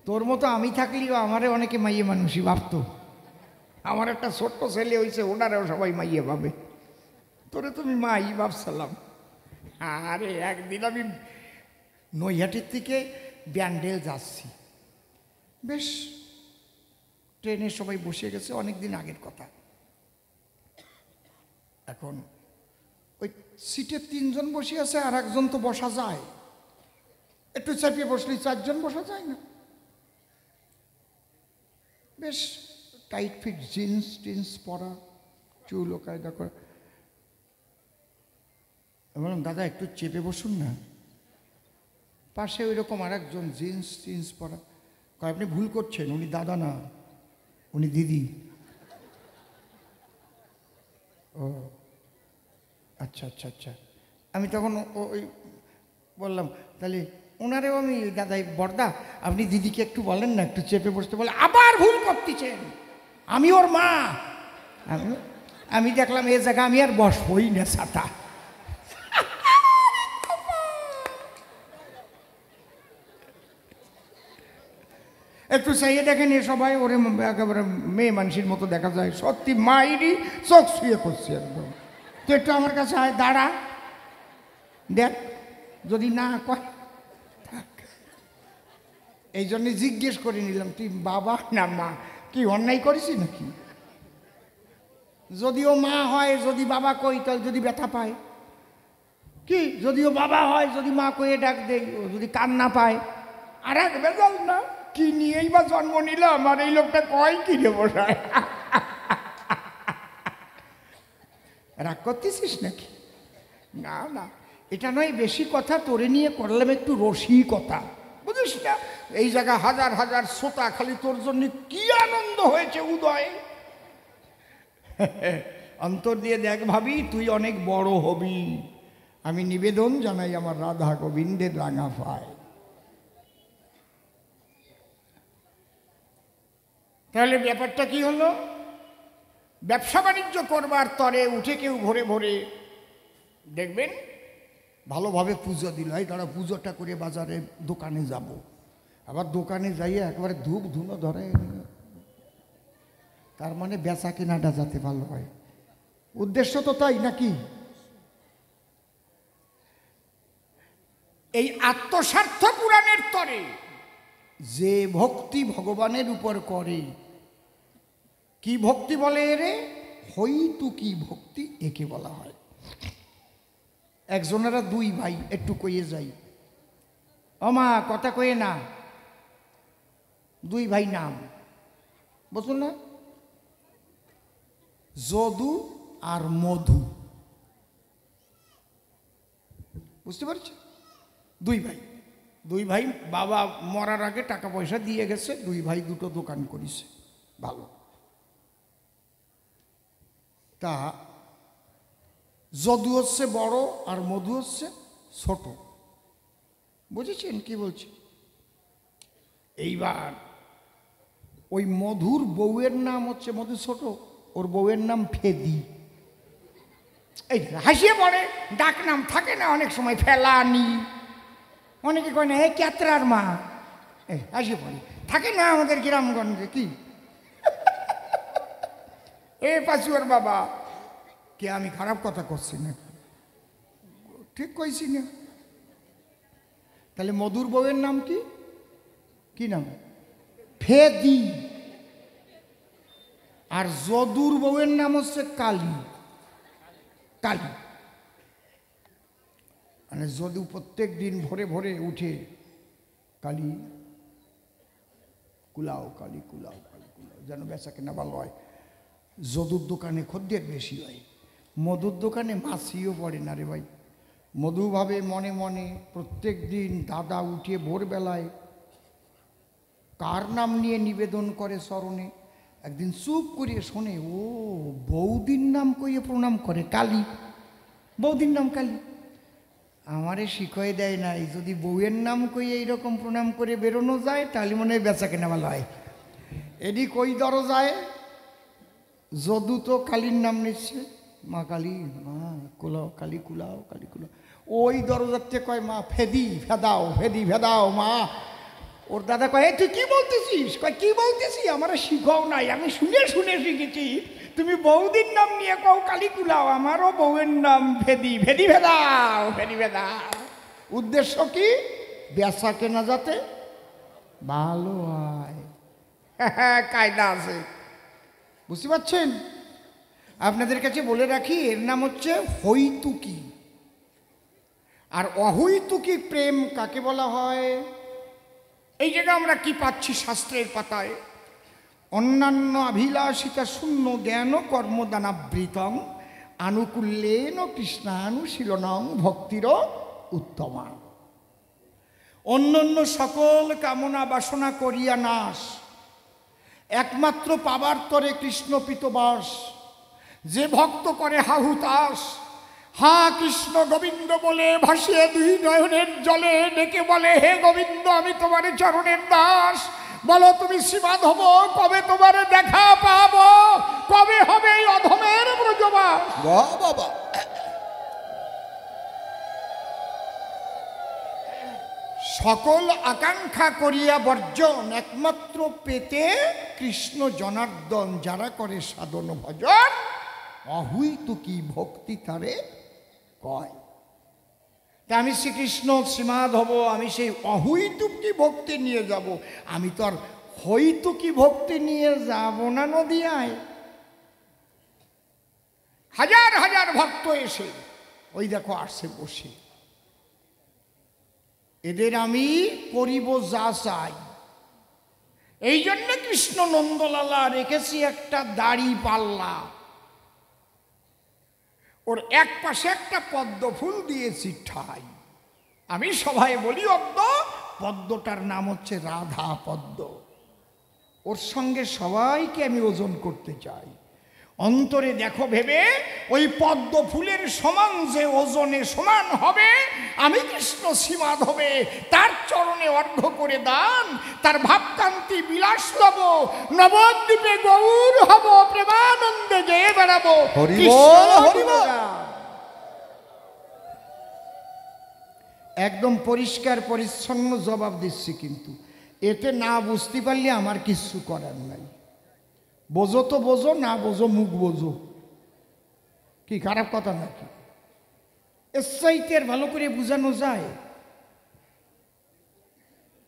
তোর মতো আমি থাকলেও আমারে অনেকে মাইয়ে মানুষই ভাবতো। আমার একটা ছোট্ট ছেলে হয়েছে, ওনারাও সবাই মাইয়ে ভাবে। তোরে তুমি মাই ভাবছিলাম। আরে একদিন আমি নৈহাটির থেকে ব্যান্ডেল যাচ্ছি, বেশ ট্রেনে সবাই বসে গেছে, অনেক দিন আগের কথা। এখন ওই সিটে 3 জন বসে আছে, আর একজন তো বসা যায়, একটু চাপিয়ে বসলে 4 জন বসা যায় না। বেশ টাইট ফিট জিন্স টিন্স পরা, চুল ও কায়দা করা। বললাম দাদা একটু চেপে বসুন না। পাশে ওই রকম আর একজন জিন্স টিন্স পরা। কয় আপনি ভুল করছেন, উনি দাদা না, উনি দিদি। ও আচ্ছা আচ্ছা আচ্ছা। আমি তখন ওই বললাম তাহলে ওনারেও আমি দাদাই বর্দা আপনি দিদিকে একটু বলেন না একটু চেপে বসতে। বলে আবার ভুল করতেছেন, আমি ওর মা। আমি দেখলাম এ জায়গা আমি আর বসবই না ছাতা। একটু চাইয়ে দেখেন এ সবাই ওরে একেবারে মেয়ে মানুষের মতো দেখা যায়, সত্যি মাইরি চোখ শুয়ে করছে একদম। তো একটু আমার কাছে আয়, দাঁড়া, দেখ যদি না কয় থাক। এই জন্যে জিজ্ঞেস করে নিলাম তুই বাবা না মা, কি অন্যায় করেছি নাকি? যদিও মা হয় যদি বাবা কই তাহলে যদি ব্যথা পায় কি, যদিও বাবা হয় যদি মা কয়ে ডাক দেয়, ও যদি কান না পায় আর এক বেজাল না, কি নিয়েই বা জন্ম নিলাম আর এই লোকটা কয় কি রে বসায়। রাগ করতেছিস নাকি? না না, এটা নয় বেশি কথা, তোরে নিয়ে করলাম একটু রসিকতা, বুঝিস না? এই জায়গা হাজার হাজার শ্রোতা, খালি তোর জন্য কি আনন্দ হয়েছে উদয়। অন্তর দিয়ে দেখ ভাবি, তুই অনেক বড় হবি। আমি নিবেদন জানাই আমার রাধা গোবিন্দের রাঙা পায়। তাহলে ব্যাপারটা কি হলো? ব্যবসা বাণিজ্য করবার তরে উঠে কেউ ভোরে ভোরে দেখবেন ভালোভাবে পুজো দিল, এই তারা পুজোটা করে বাজারে দোকানে যাব, আবার দোকানে যাইয়ে একবারে ধূপ ধুনো ধরে, তার মানে বেচা কেনাটা যাতে ভালো হয়, উদ্দেশ্য তো তাই নাকি? এই আত্মস্বার্থ পুরাণের তরে যে ভক্তি ভগবানের উপর করে, কি ভক্তি বলে এরে? হইতু কি ভক্তি একে বলা হয়। একজনেরা 2 ভাই, একটু কইয়ে যাই, অমা কথা কয়ে না, 2 ভাই নাম বুঝুন না, যদু আর মধু, বুঝতে পারছি? 2 ভাই বাবা মরার আগে টাকা পয়সা দিয়ে গেছে, 2 ভাই 2টো দোকান করেছে, ভালো। তা যদু হচ্ছে বড় আর মধু হচ্ছে ছোট, বুঝেছেন কি বলছি? এইবার ওই মধুর বউয়ের নাম হচ্ছে, মধু ছোট, ওর বউয়ের নাম ফেদি। এই হাসিয়ে পড়ে, ডাক নাম থাকে না অনেক সময়, ফেলানি, অনেকে কয় না এ ক্যাতরার মা, এই হাসিয়ে পড়ে থাকে না আমাদের গ্রামগঞ্জে, কি এ পাচুয়ার বাবা, কে আমি খারাপ কথা করছি না? ঠিক কইছি না? তাহলে মধুর বউয়ের নাম কি? কি নাম? ফেদি। আর যদুর বউয়ের নাম হচ্ছে কালী। কালী মানে যদু প্রত্যেক দিন ভোরে ভোরে উঠে কালী কুলাও, কালী কুলাও, কালী কুলাও, যেন বেচা কেনা ভালো হয়। যদুর দোকানে খদ্দের বেশি হয়, মধুর দোকানে মাছিও পড়ে না রে ভাই। মধু ভাবে মনে মনে প্রত্যেক দিন দাদা উঠে ভোরবেলায় কার নাম নিয়ে নিবেদন করে স্মরণে, একদিন চুপ করিয়ে শোনে, ও বৌদির নাম কইয়ে প্রণাম করে, কালী, বৌদির নাম কালী। আমারে শিখয়ে দেয় নাই, যদি বউয়ের নাম কইয়ে এইরকম প্রণাম করে বেরোনো যায় তাহলে মনে হয় বেচা কেনা ভালো হয়। এডি কই দরজায় যদু তো কালীর নাম নিচ্ছে, মা কালী, মা কুলাও, কালী কুলাও, কালী কুলাও। ওই দরজাতে কয় মা ফেদি ফেদাও, ফেদি ফেদাও মা। ওর দাদা কয় তুই কি বলতেছিস? কয় কি বলতেছি, আমার শিখাও নাই, আমি শুনে শুনে শিখেছি। তুমি বৌদির নাম নিয়ে কও কালী কুলাও, আমারও বউয়ের নাম ফেদি, ফেদি ফেদাও, ফেদি ফেদাও। উদ্দেশ্য কি? বেচা কেনা যাতে ভালো হয়, কায়দা আছে, বুঝতে পারছেন? আপনাদের কাছে বলে রাখি, এর নাম হচ্ছে হৈতুকী। আর অহৈতুকী প্রেম কাকে বলা হয়? এই জায়গায় আমরা কি পাচ্ছি শাস্ত্রের পাতায়? অন্যান্য অভিলাষিতা শূন্য জ্ঞান কর্মদানাবৃতং আনুকূল্যেন কৃষ্ণানুশীলনং ভক্তির উত্তমা। অন্যান্য সকল কামনা বাসনা করিয়া নাশ, একমাত্র পাবার তরে কৃষ্ণপিত বাস। যে ভক্ত করে হাহুতাস, হা কৃষ্ণ গোবিন্দ বলে ভাসিয়ে দুই নয়নের জলে ডেকে বলে, হে গোবিন্দ আমি তোমার চরণের দাস, বলো তুমি শ্রীমাধব, কবে তোমার দেখা পাবো, কবে হবে এই অধমের ব্রজবাস। বাবা সকল আকাঙ্ক্ষা করিয়া বর্জন, একমাত্র পেতে কৃষ্ণ জনার্দন। যারা করে সাধন ভজন, অহৈতুকী ভক্তি তারে কয়। তা আমি শ্রীকৃষ্ণ শ্রীমাধব, আমি সেই অহৈতুকী ভক্তি নিয়ে যাব, আমি তো আর হৈতুকী ভক্তি নিয়ে যাব না নদিয়ায়। হাজার হাজার ভক্ত এসে ওই দেখো আসছে বসে, এদের আমি করিব যা চাই। এই জন্য কৃষ্ণ নন্দলালা রেখেছি একটা দাড়ি পাল্লা, ওর এক পাশে একটা পদ্ম ফুল দিয়েছি ঠাই। আমি সবাই বলি অদ্য, পদ্মটার নাম হচ্ছে রাধা পদ্ম। ওর সঙ্গে সবাইকে আমি ওজন করতে চাই। অন্তরে দেখো ভেবে, ওই পদ্ম ফুলের সমান যে ওজনে সমান হবে, আমি কৃষ্ণ শ্রীমাধবে তার চরণে অর্ঘ্য করে দান, তার ভাবকান্তি বিলাস লব, নবদ্বীপে গৌর হব, প্রেমানন্দে গেয়ে বেড়াবো। হরি বল, হরি বল। একদম পরিষ্কার পরিচ্ছন্ন জবাব দিচ্ছি, কিন্তু এতে না বুঝতে পারলে আমার কিচ্ছু করার নাই। বোঝো তো বোঝো, না বোঝো মুখ বোঝো। কি খারাপ কথা নাকি? এর চাইতে আর ভালো করে বোঝানো যায়?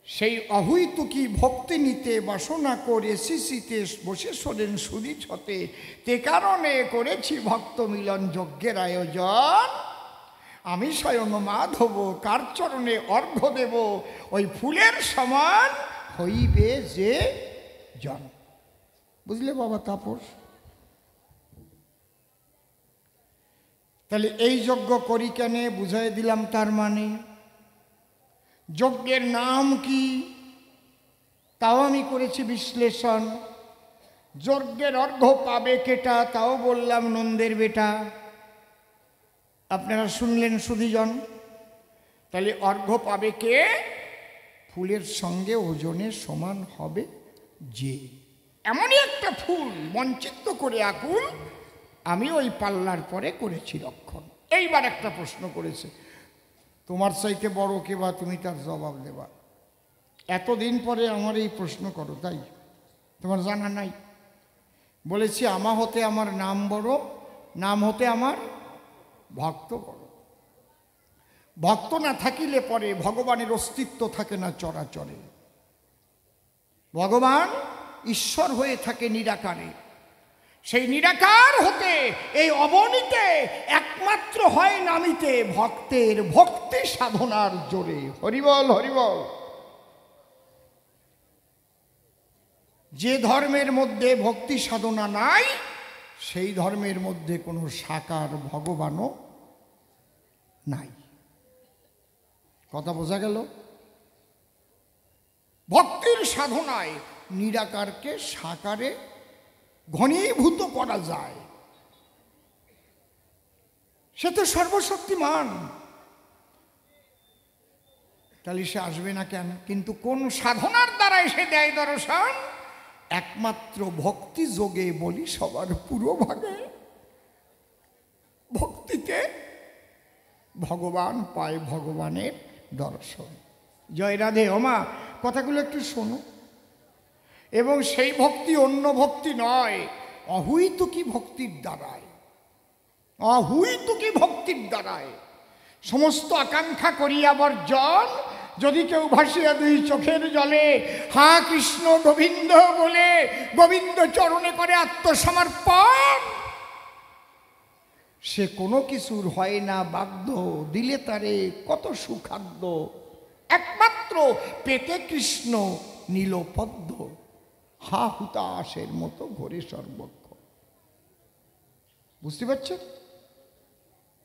সেই অহৈতুকী ভক্তি নিতে বাসনা করে শিশিতে বসে শোনেন সুধি ছতে, তে কারণে করেছি ভক্ত মিলন যজ্ঞের আয়োজন। আমি স্বয়ং মাধব কার চরণে অর্ঘ্য দেব, ওই ফুলের সমান হইবে যে জন। বুঝলে বাবা তাপস? তাহলে এই যজ্ঞ করি কেন বুঝাই দিলাম। তার মানে যজ্ঞের নাম কি তাও আমি করেছি বিশ্লেষণ। যজ্ঞের অর্ঘ্য পাবে কেটা তাও বললাম নন্দের বেটা। আপনারা শুনলেন সুধীজন। তাহলে অর্ঘ্য পাবে কে? ফুলের সঙ্গে ওজনে সমান হবে যে। এমনই একটা ফুল বঞ্চিত করে আকুল, আমি ওই পাল্লার পরে করেছি রক্ষণ। এইবার একটা প্রশ্ন করেছে, তোমার চাইতে বড় কে বা তুমি তার জবাব দেবা। এতদিন পরে আমার এই প্রশ্ন করো, তাই তোমার জানা নাই? বলেছি আমা হতে আমার নাম বড়, নাম হতে আমার ভক্ত বড়। ভক্ত না থাকিলে পরে ভগবানের অস্তিত্ব থাকে না চরাচরে। ভগবান ঈশ্বর হয়ে থাকে নিরাকারে। সেই নিরাকার হতে এই অবনীতে একমাত্র হয় নামিতে ভক্তের ভক্তি সাধনার জোরে। হরিবল হরিবল। যে ধর্মের মধ্যে ভক্তি সাধনা নাই, সেই ধর্মের মধ্যে কোনো সাকার ভগবানও নাই। কথা বোঝা গেল? ভক্তির সাধনায় নিরাকারকে সাকারে ঘনীভূত করা যায়। সে তো সর্বশক্তিমান, তাহলে সে আসবে না কেন? কিন্তু কোন সাধনার দ্বারা এসে দেয় দর্শন? একমাত্র ভক্তি যোগে বলি সবার পুরো ভাগে। ভক্তিতে ভগবান পায় ভগবানের দর্শন। জয় রাধে। ওমা কথাগুলো একটু শোনো। এবং সেই ভক্তি অন্য ভক্তি নয়, অহৈতুকী ভক্তির দ্বারায়, অহৈতুকী ভক্তির দ্বারায় সমস্ত আকাঙ্ক্ষা করিয়া বর্জন। যদি কেউ ভাসিয়া দুই চোখের জলে হা কৃষ্ণ গোবিন্দ বলে গোবিন্দ চরণে করে আত্মসমর্পণ, সে কোনো কিছুর হয় না বাধ্য, দিলে তারে কত সুখাদ্য, একমাত্র পেটে কৃষ্ণ নীলপদ্ম, হা হুতাশের মতো ঘোরে সর্বক্ষ। বুঝতে পারছেন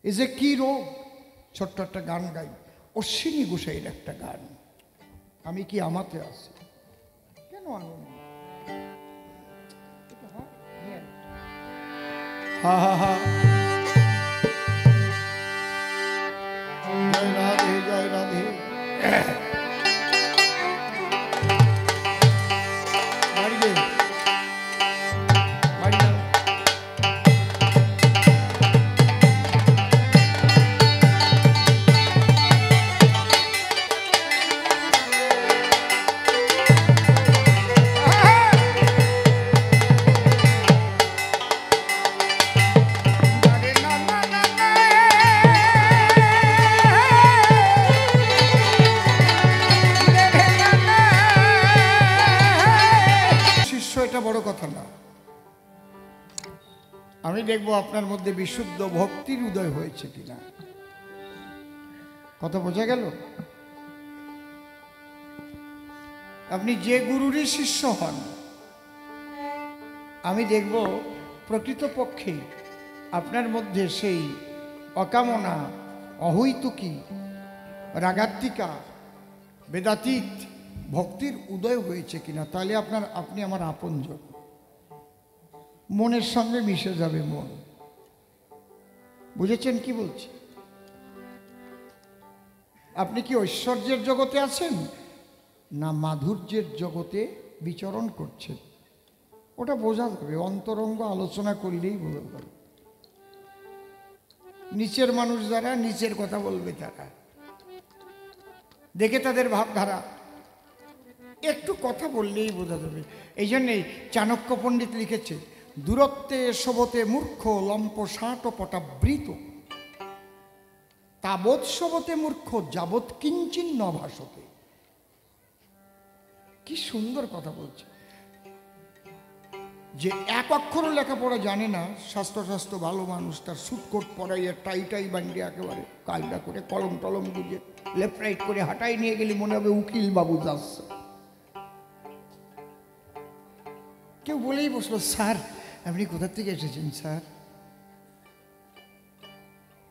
এই যে কি রোগ? ছোট্ট একটা গান গাই, অশ্বিনী গোসাইয়ের একটা গান, আমি কি আমাতে আছি, কেন আনন্দ, হা হা হা, জয় রাধে জয় রাধে। বাড়ি দে, বাড়ি যাও। এটা বড় কথা না, আমি দেখবো আপনার মধ্যে বিশুদ্ধ ভক্তির উদয় হয়েছে কিনা। কথা বোঝা গেল? আপনি যে গুরুরই শিষ্য হন, আমি দেখব প্রকৃতপক্ষে আপনার মধ্যে সেই অকামনা, অহৈতুকী, রাগাত্মিকা, বেদাতীত ভক্তির উদয় হয়েছে কিনা। তাহলে আপনি আমার আপনজন, মনের সঙ্গে মিশে যাবে মন। বুঝেছেন কি বলছি? আপনি কি ঐশ্বর্যের জগতে আছেন না মাধুর্যের জগতে বিচরণ করছেন? ওটা বোঝা যাবে, অন্তরঙ্গ আলোচনা করলেই বোঝা যাবে। নিচের মানুষ যারা নিচের কথা বলবে, তারা দেখে তাদের ভাবধারা একটু কথা বললেই বোঝা যাবে। এই জন্যেই চাণক্য পণ্ডিত লিখেছে, দূরত্বে শোভতে মূর্খ লম্প ষাট পটাবৃত, তাবৎ শোভতে মূর্খ যাবৎ কিঞ্চিন ন ভাসতে। কি সুন্দর কথা বলছে, যে এক অক্ষরও লেখাপড়া জানে না, স্বাস্থ্য ভালো মানুষ, তার সুটকোট পরাইয়া টাই বান্ডি একেবারে কায়দা করে কলম টলম বুঝে লেফট রাইট করে হাঁটাই নিয়ে গেলে মনে হবে উকিল বাবু যাচ্ছে। কেউ বলেই বসলো, স্যার আপনি কোথা থেকে এসেছেন স্যার?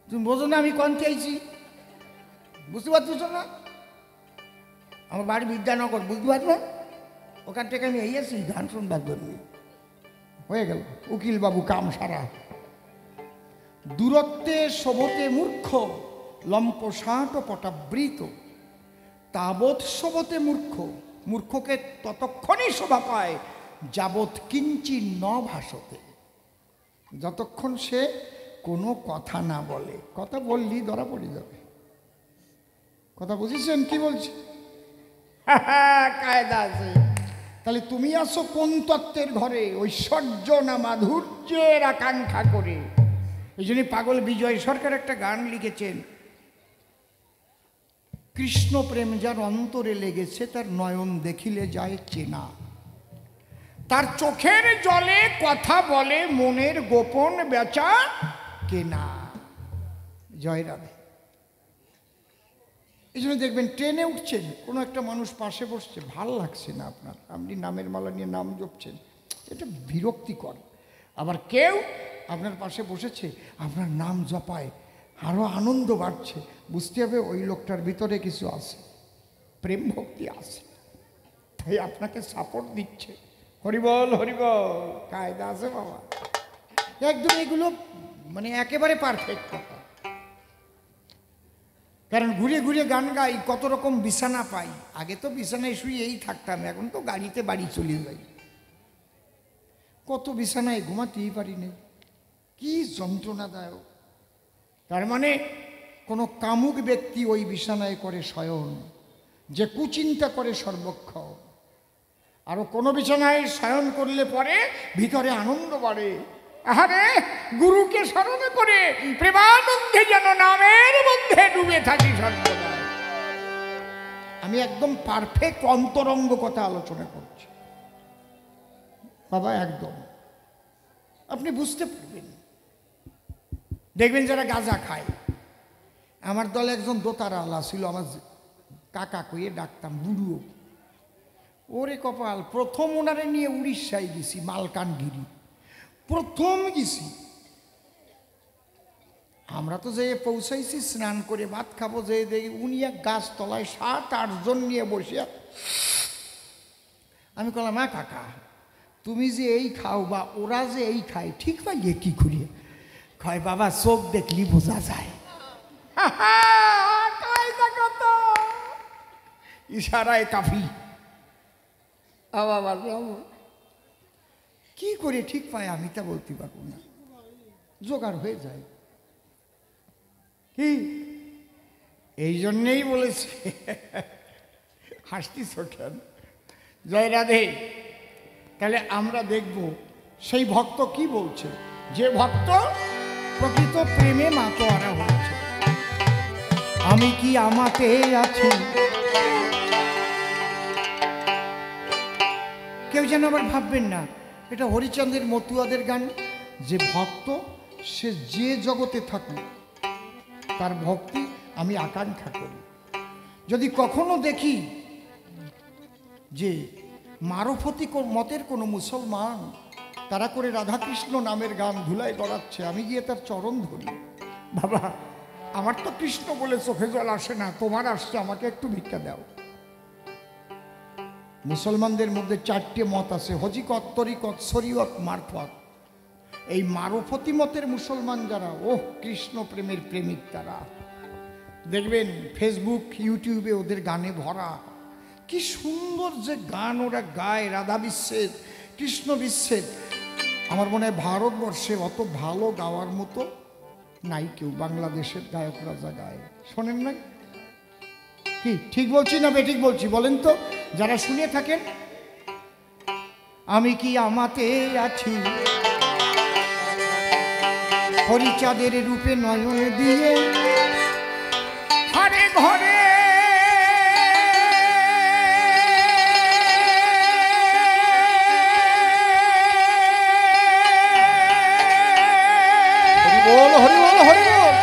তুমি বোঝো না আমি কোন চাইছি? বুঝতে পারছো না? আমার বাড়ি বিদ্যানগর, বুঝতে পারবে? ওখান থেকে আমি এই আছি গান শুনবার জন্য। হয়ে গেল উকিল বাবু কাম সারা। দূরত্বে শোভতে মূর্খ লম্প ষাট পটাবৃত, তাবৎ শোভতে মূর্খ, মূর্খকে ততক্ষণই শোভা পায় যাবৎ কিঞ্চিন ন ভাসতে, যতক্ষণ সে কোনো কথা না বলে। কথা বললেই ধরা পড়ে যাবে। কথা বুঝেছেন কি বলছি? কায়দা আছে। তাহলে তুমি আসো কোন তত্ত্বের ঘরে? ঐশ্বর্য না মাধুর্যের আকাঙ্ক্ষা করে। এই জন্য পাগল বিজয় সরকার একটা গান লিখেছেন, কৃষ্ণ প্রেম যার অন্তরে লেগেছে তার নয়ন দেখিলে যায় চেনা, তার চোখের জলে কথা বলে মনের গোপন বেচা কেনা। জয় রাধে। এই জন্য দেখবেন ট্রেনে উঠছেন, কোনো একটা মানুষ পাশে বসছে, ভাল লাগছে না আপনার, আপনি নামের মালা নিয়ে নাম জপছেন, এটা বিরক্তিকর। আবার কেউ আপনার পাশে বসেছে, আপনার নাম জপায় আরও আনন্দ বাড়ছে, বুঝতে হবে ওই লোকটার ভিতরে কিছু আছে, প্রেম ভক্তি আছে, তাই আপনাকে সাপোর্ট দিচ্ছে। হরিবল হরিবল, কায়দা আছে বাবা। একদম এগুলো মানে একেবারে পারফেক্ট কথা। কারণ ঘুরে ঘুরে গান গাই, কত রকম বিছানা পাই। আগে তো বিছানায় শুয়ে এই থাকতাম, এখন তো গাড়িতে বাড়ি চলে যাই। কত বিছানায় ঘুমাতেই পারি না, কি যন্ত্রণাদায়ক। তার মানে কোনো কামুক ব্যক্তি ওই বিছানায় করে শয়ন, যে কুচিন্তা করে সর্বক্ষণ। আরো কোনো বিছানায় শয়ন করলে পরে ভিতরে আনন্দ বাড়ে। আরে গুরুকে স্মরণ করে প্রেমানন্দে যেন নামের মধ্যে ডুবে থাকি সর্বদা। আমি একদম পারফেক্ট অন্তরঙ্গ কথা আলোচনা করছি বাবা, একদম আপনি বুঝতে পারবেন। দেখবেন যারা গাঁজা খায়, আমার দলে একজন দোতারাওয়ালা ছিল, আমার কাকা কইয়ে ডাকতাম, বুড়ো। ওরে কপাল, প্রথম ওনারে নিয়ে উড়িষ্যায় গেছি, মালকানগিরি প্রথম গেছি। আমরা তো যেয়ে পৌঁছাইছি, স্নান করে ভাত খাবো, যে দেখি উনি এক গাছ তলায় 7-8 জন নিয়ে বসে। আমি বললাম, মা কাকা, তুমি যে এই খাও বা ওরা যে এই খায়, ঠিক পাইয়ে কি করিয়ে? কয়, বাবা চোখ দেখলি বোঝা যায়। ইশারায় কাফি। কি করে ঠিক পায় আমি তা বলতে পারবো না, জোগাড় হয়ে যায়। কি এই জন্যেই বলেছে, হাসতি ছোটেন। জয় রাধে। তাহলে আমরা দেখব সেই ভক্ত কি বলছে, যে ভক্ত প্রকৃত প্রেমে মাতোয়ারা হয়েছে। আমি কি আমাতে আছি। কেউ যেন আবার ভাববেন না এটা হরিচন্দ্রের মতুয়াদের গান। যে ভক্ত সে যে জগতে থাকুক, তার ভক্তি আমি আকাঙ্ক্ষা করি। যদি কখনো দেখি যে মারফতি মতের কোনো মুসলমান তারা করে রাধাকৃষ্ণ নামের গান ধুলায় গড়াচ্ছে, আমি গিয়ে তার চরণ ধরি, বাবা আমার তো কৃষ্ণ বলে চোখে জল আসে না, তোমার আসছে, আমাকে একটু ভিক্ষা দাও। মুসলমানদের মধ্যে 4টে মত আছে, হজিকত, তরিকত, শরীয়ত, মারফত। এই মারফতি মতের মুসলমান যারা, ওহ কৃষ্ণ প্রেমের প্রেমিক তারা, দেখবেন ফেসবুক ইউটিউবে ওদের গানে ভরা। কি সুন্দর যে গান ওরা গায়, রাধা বিশ্বের, কৃষ্ণ বিশ্বের। আমার মনে হয় ভারতবর্ষে অত ভালো গাওয়ার মতো নাই কেউ, বাংলাদেশের গায়করা যা গায়। শোনেন না কি ঠিক বলছি না বেঠিক বলছি বলেন তো, যারা শুনে থাকেন। আমি কি আমাতে আছি, হরিচাঁদের রূপে নয়ন দিয়ে, ঘরে ঘরে বল হরি বল হরি বল।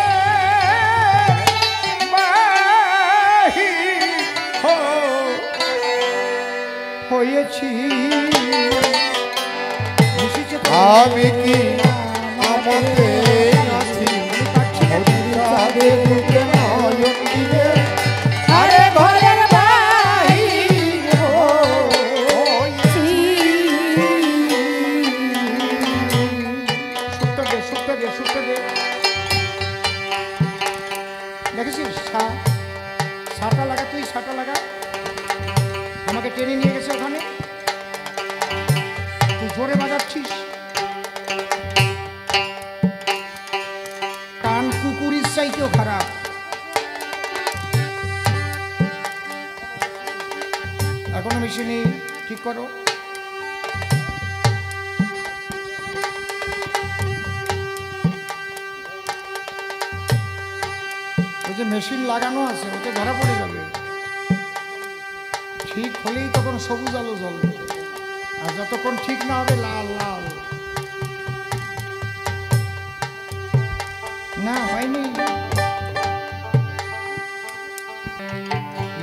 হয়েছি। আমি কি আমাতে আছি, হরিচাঁদের রূপে নয়ন দিয়ে, আরে ঘরের বাহির হয়েছি। দেখেছিস সাটা লাগা, তুই সাটা লাগা। আমাকে টেনে নিয়ে গেছে ওখানে, তুই জোরে বাজাচ্ছিস। কান কুকুরের চাইতেও খারাপ। এখনো মেশিনে ঠিক করো। ওই যে মেশিন লাগানো আছে ওতে ধরা পড়ে যাবে, ঠিক হলেই তখন সবুজ আলো জ্বলবে, আর যতক্ষণ ঠিক না হবে লাল লাল। না হয়নি,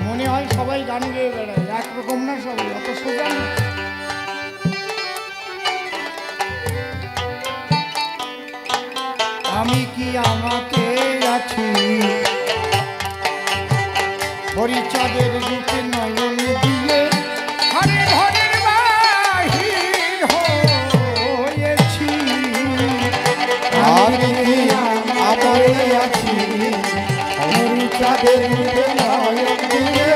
মনে হয় সবাই গান গেয়ে বেড়ায়, একরকম না সবাই, অত সোজা না। আমি কি আমাতে আছি, হরিচাঁদের রূপে নয়ন দিয়ে, ঘরে ঘরের বাহির হয়েছি। আমি কি আমাতে আছি, হরিচাঁদের রূপে নয়ন দিয়ে,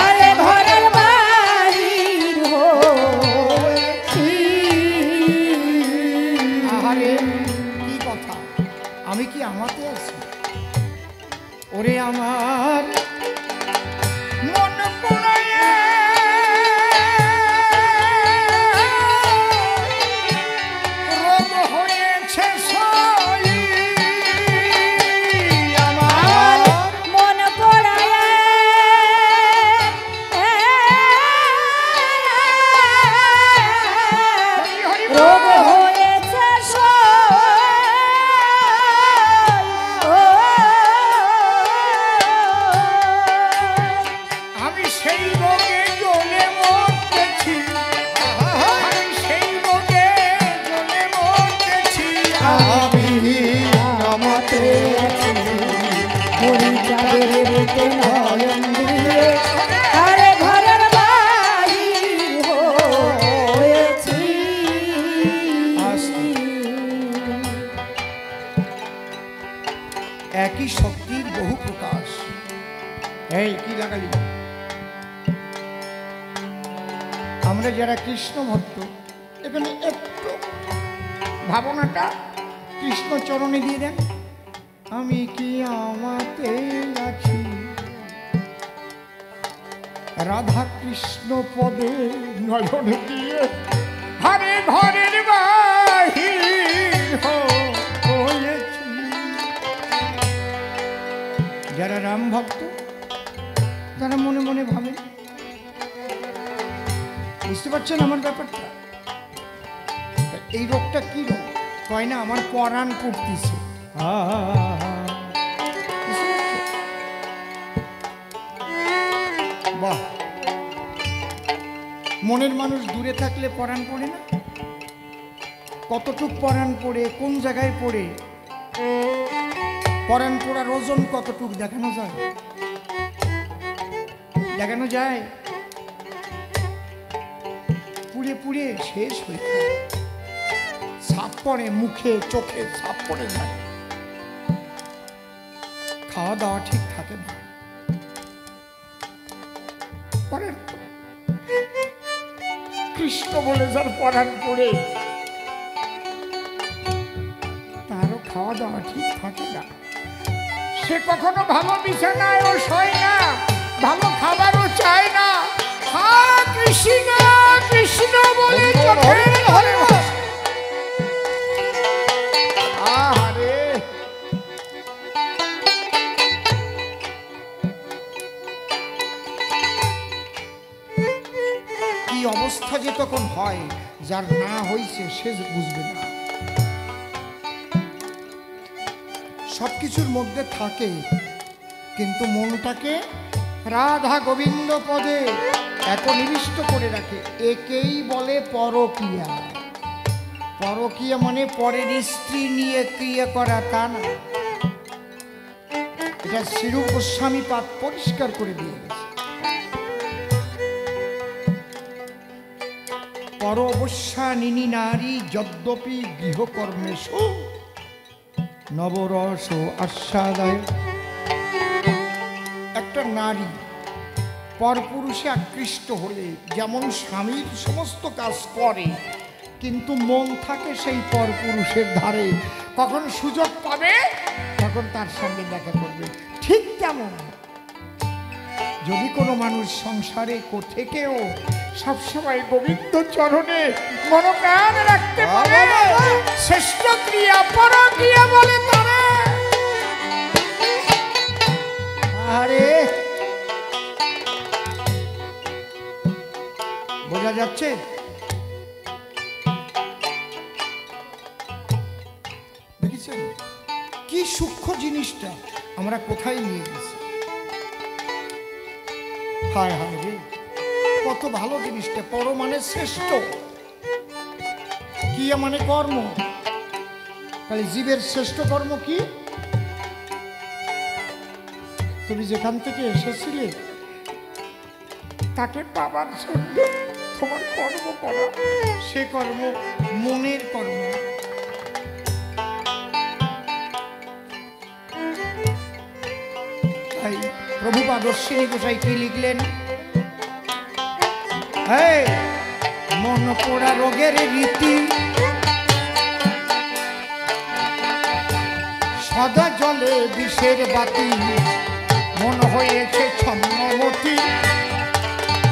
আরে ঘরের বাহির হয়েছি। আহারে কি কথা, আমি কি আমাতে আছি। ওরে আমার মন পুরায়ে রোগ হয়েছে সই, আমার মন পড়ে আমরা যারা কৃষ্ণ ভক্ত এখানে একটু ভাবনাটা কৃষ্ণ চরণে দিয়ে দেন। আমি কি আমাতে আছি রাধা কৃষ্ণ পদে নয়ন দিয়ে ঘরে ঘরের বাহির হয়েছি। যারা রাম ভক্ত তারা মনে মনে ভাবেন, বুঝতে পারছেন আমার ব্যাপারটা? এই রোগটা কি রোগ? কয় না আমার পরাণ করতেছে। বাহ, মনের মানুষ দূরে থাকলে পরাণ পড়ে না? কতটুক পরাণ পড়ে, কোন জায়গায় পড়ে, পরাণ পড়ার ওজন কতটুক দেখানো যায়? দেখানো যায়? পুড়ে পুড়ে শেষ হয়ে যায়, ছাপ পড়ে মুখে চোখে, ছাপ পড়ে যায়, খাওয়া দাওয়া ঠিক থাকে না। কৃষ্ণ বলে যার পরাণ পড়ে তারও খাওয়া দাওয়া ঠিক থাকে না, সে কখনো ভালো বিছানায়ও শোয় না, ভালো খাবারও চায় না। হা কৃষ্ণ কৃষ্ণ বলে চোখের ঘরে আহারে। কি অবস্থা যে তখন হয়, যার না হয়েছে সে বুঝবে না। সবকিছুর মধ্যে থাকে কিন্তু মনটাকে রাধা গোবিন্দ পদে একনিবিষ্ট করে রাখে। একেই বলে পরকীয়া। পরকীয়া মানে পরের স্ত্রী নিয়ে ক্রিয়া করা, তা না। এটা শ্রীরূপ গোস্বামী পাদ পরিষ্কার করে দিয়ে গেছে। পর অবস্যানিনী নারী যদ্যপি গৃহকর্মেষু নবরস আস্বাদায়। একটা নারী পরপুরুষে আকৃষ্ট হলে যেমন স্বামীর সমস্ত কাজ করে, কিন্তু মন থাকে সেই পরপুরুষের ধারে। কখন সুযোগ পাবে তখন তার সঙ্গে দেখা করবে। ঠিক তেমন যদি কোনো মানুষ সংসারে থেকেও সবসময় গোবিন্দ চরণে মনোপ্রাণ রাখতে পারে, শ্রেষ্ঠ ক্রিয়া পরক্রিয়া বলে তারা। আরে বোঝা যাচ্ছে? দেখেছেন কি সূক্ষ্ম জিনিসটা আমরা কোথায় নিয়ে গেছি? হায় হায় রে, কত ভালো জিনিসটা। পর মানে শ্রেষ্ঠ, ক্রিয়া মানে কর্ম। তাহলে জীবের শ্রেষ্ঠ কর্ম কি? তুমি যেখান থেকে এসেছিলে তাকে পাবার জন্য তোমার কর্ম করা, সে কর্ম মনের কর্ম। তাই প্রভুপাদ অশ্বিনী গোসাই কি লিখলেন? মন পোড়া রোগের রীতি সদা জলে বিষের বাতি, মন হয়েছে ছন্নমতি,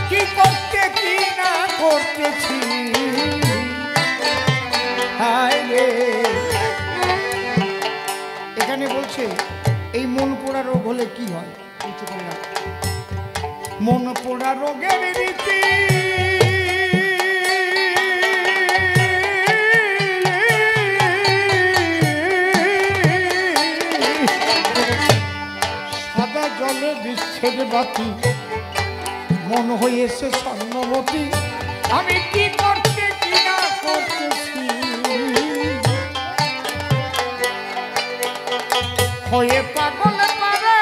কি করতে কি না করতেছি। এখানে বলছে এই মন পোড়া রোগ হলে কি হয়? মন পোড়া রোগের রীতি সাদা জলে বিশ্বের বাতি, মন হয়েছে স্বর্ণবতী, আমি কি করতে কি না করতেছি। হয়ে পাগল পারে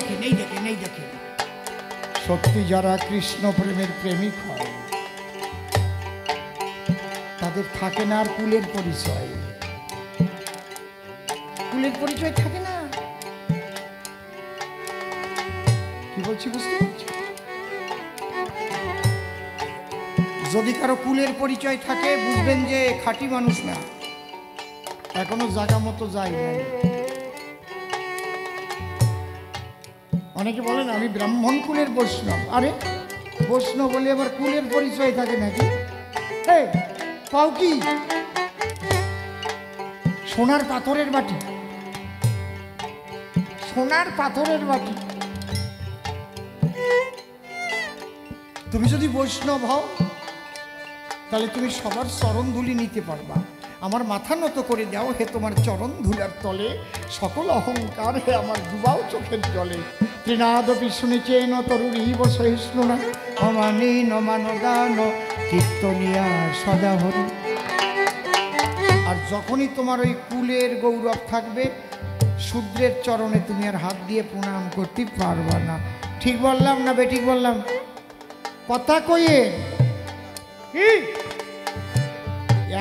দেখেন, এই দেখেন, এই দেখেন, সত্যি যারা কৃষ্ণ প্রেমের প্রেমিক হয় তাদের থাকে না আর কুলের পরিচয়। কুলের পরিচয় থাকে না। কি বলছি বুঝতে পারছি? যদি কারো কুলের পরিচয় থাকে বুঝবেন যে খাঁটি মানুষ না, এখনো জায়গা মতো যায় নাই। অনেকে বলেন আমি ব্রাহ্মণ কুলের বৈষ্ণব। আরে বৈষ্ণব বলে আবার কুলের পরিচয় থাকে নাকি? পাও কি সোনার পাথরের বাটি, সোনার পাথরের বাটি। তুমি যদি বৈষ্ণব হও তাহলে তুমি সবার চরণ ধুলি নিতে পারবা। আমার মাথা নত করে দাও হে তোমার চরণ ধুলার তলে, সকল অহংকার হে আমার ডুবাও চোখের জলে। তৃণাদপি শুনেছেন তরুরীব সহিষ্ণু না অমানি নমান গান কীর্তনিয়া সদা হরি। আর যখনই তোমার ওই কুলের গৌরব থাকবে শূদ্রের চরণে তুমি আর হাত দিয়ে প্রণাম করতে পারবা না। ঠিক বললাম না বেঠিক বললাম? কথা কইয়ে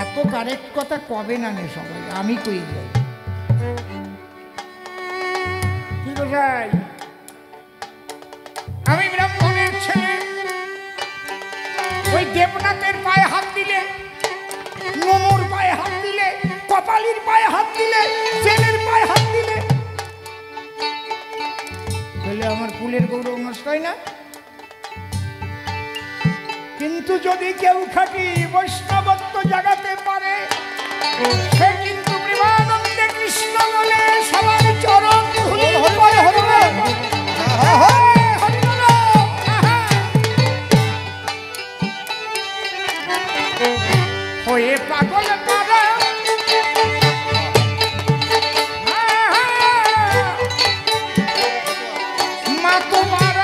এত কারেক্ট কথা কবে না নে সবাই, আমি কই যাই। কি বোঝাই? আমি ব্রাহ্মণের ছেলে, ওই দেবনাথের পায়ে হাত দিলে, নমুর পায়ে হাত দিলে, কপালির পায়ে হাত দিলে, জেলের পায়ে হাত দিলে বলে আমার কুলের গৌরব নষ্ট হয় না? কিন্তু যদি কেউ খাঁটি বৈষ্ণবত্ব জাগাতে পারে সে কিন্তু প্রেমানন্দে কৃষ্ণ বলে সবার চরণ ধুলি পরে হয়ে পাগল পারা মা তোমার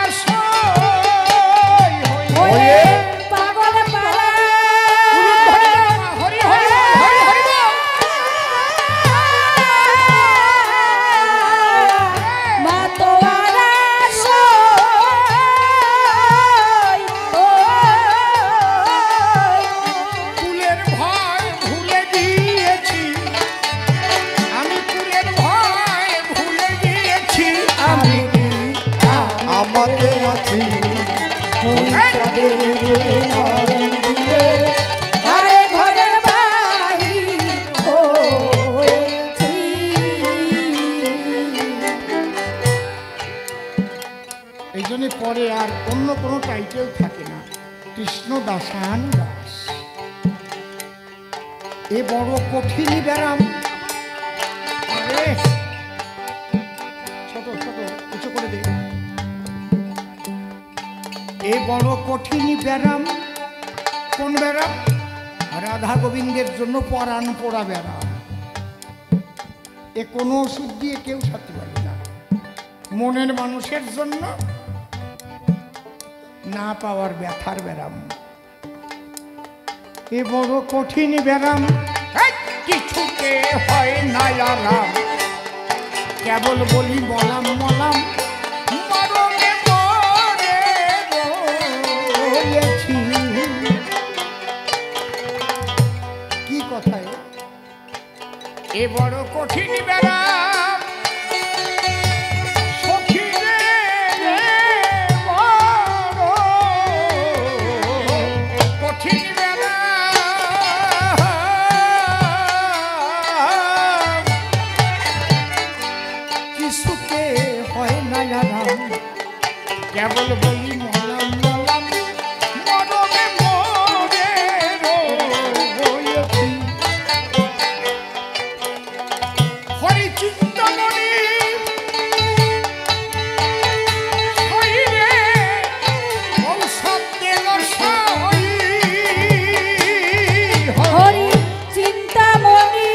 পরে আর অন্য কোনো টাইটেল থাকে না, কৃষ্ণ দাসান দাস। এ বড় কঠিন ব্যারাম। আরে ছোট ছোট উঁচু করে দে। এ বড় কঠিন ব্যারাম। কোন ব্যারাম? রাধা গোবিন্দের জন্য পরাণ পোড়া ব্যারাম। এ কোনো ওষুধ দিয়ে কেউ সারতে পারবে না। মনের মানুষের জন্য না পাওয়ার ব্যথার ব্যারাম। এ বড় কঠিন ব্যারাম। কিছুতে হয় না আরাম, কেবল বলি বলাম মলাম মরণে মরে রয়েছি। কি কথায়? এ বড় কঠিন ব্যারাম। কেবল বলি মলাম মলাম মরণে মরে রয়েছি। হরি চিন্তামণি শরীরে ঔষধ দিল সই। হরি চিন্তামণি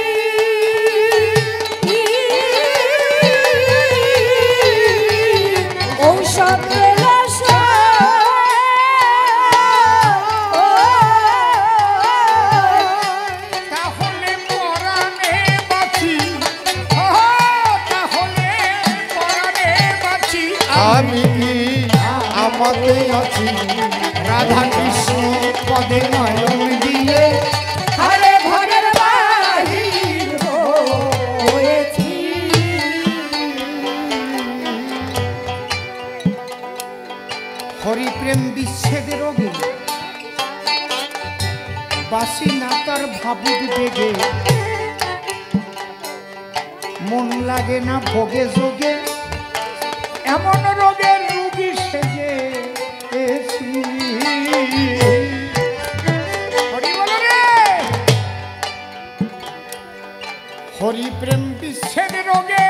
ঔষধ আমাতে আছি রাধা কৃষ্ণ পদে নয়ন দিয়ে ঘরে ঘরের বাহির হয়েছি। হরি প্রেম বিচ্ছেদের রোগে বাসি না তার ভাবুক বেগে মন লাগে না ভোগে যোগে এমন রোগের রুগী সেজে এসি। হরি বল রে। হরি প্রেম বিচ্ছেদ রোগে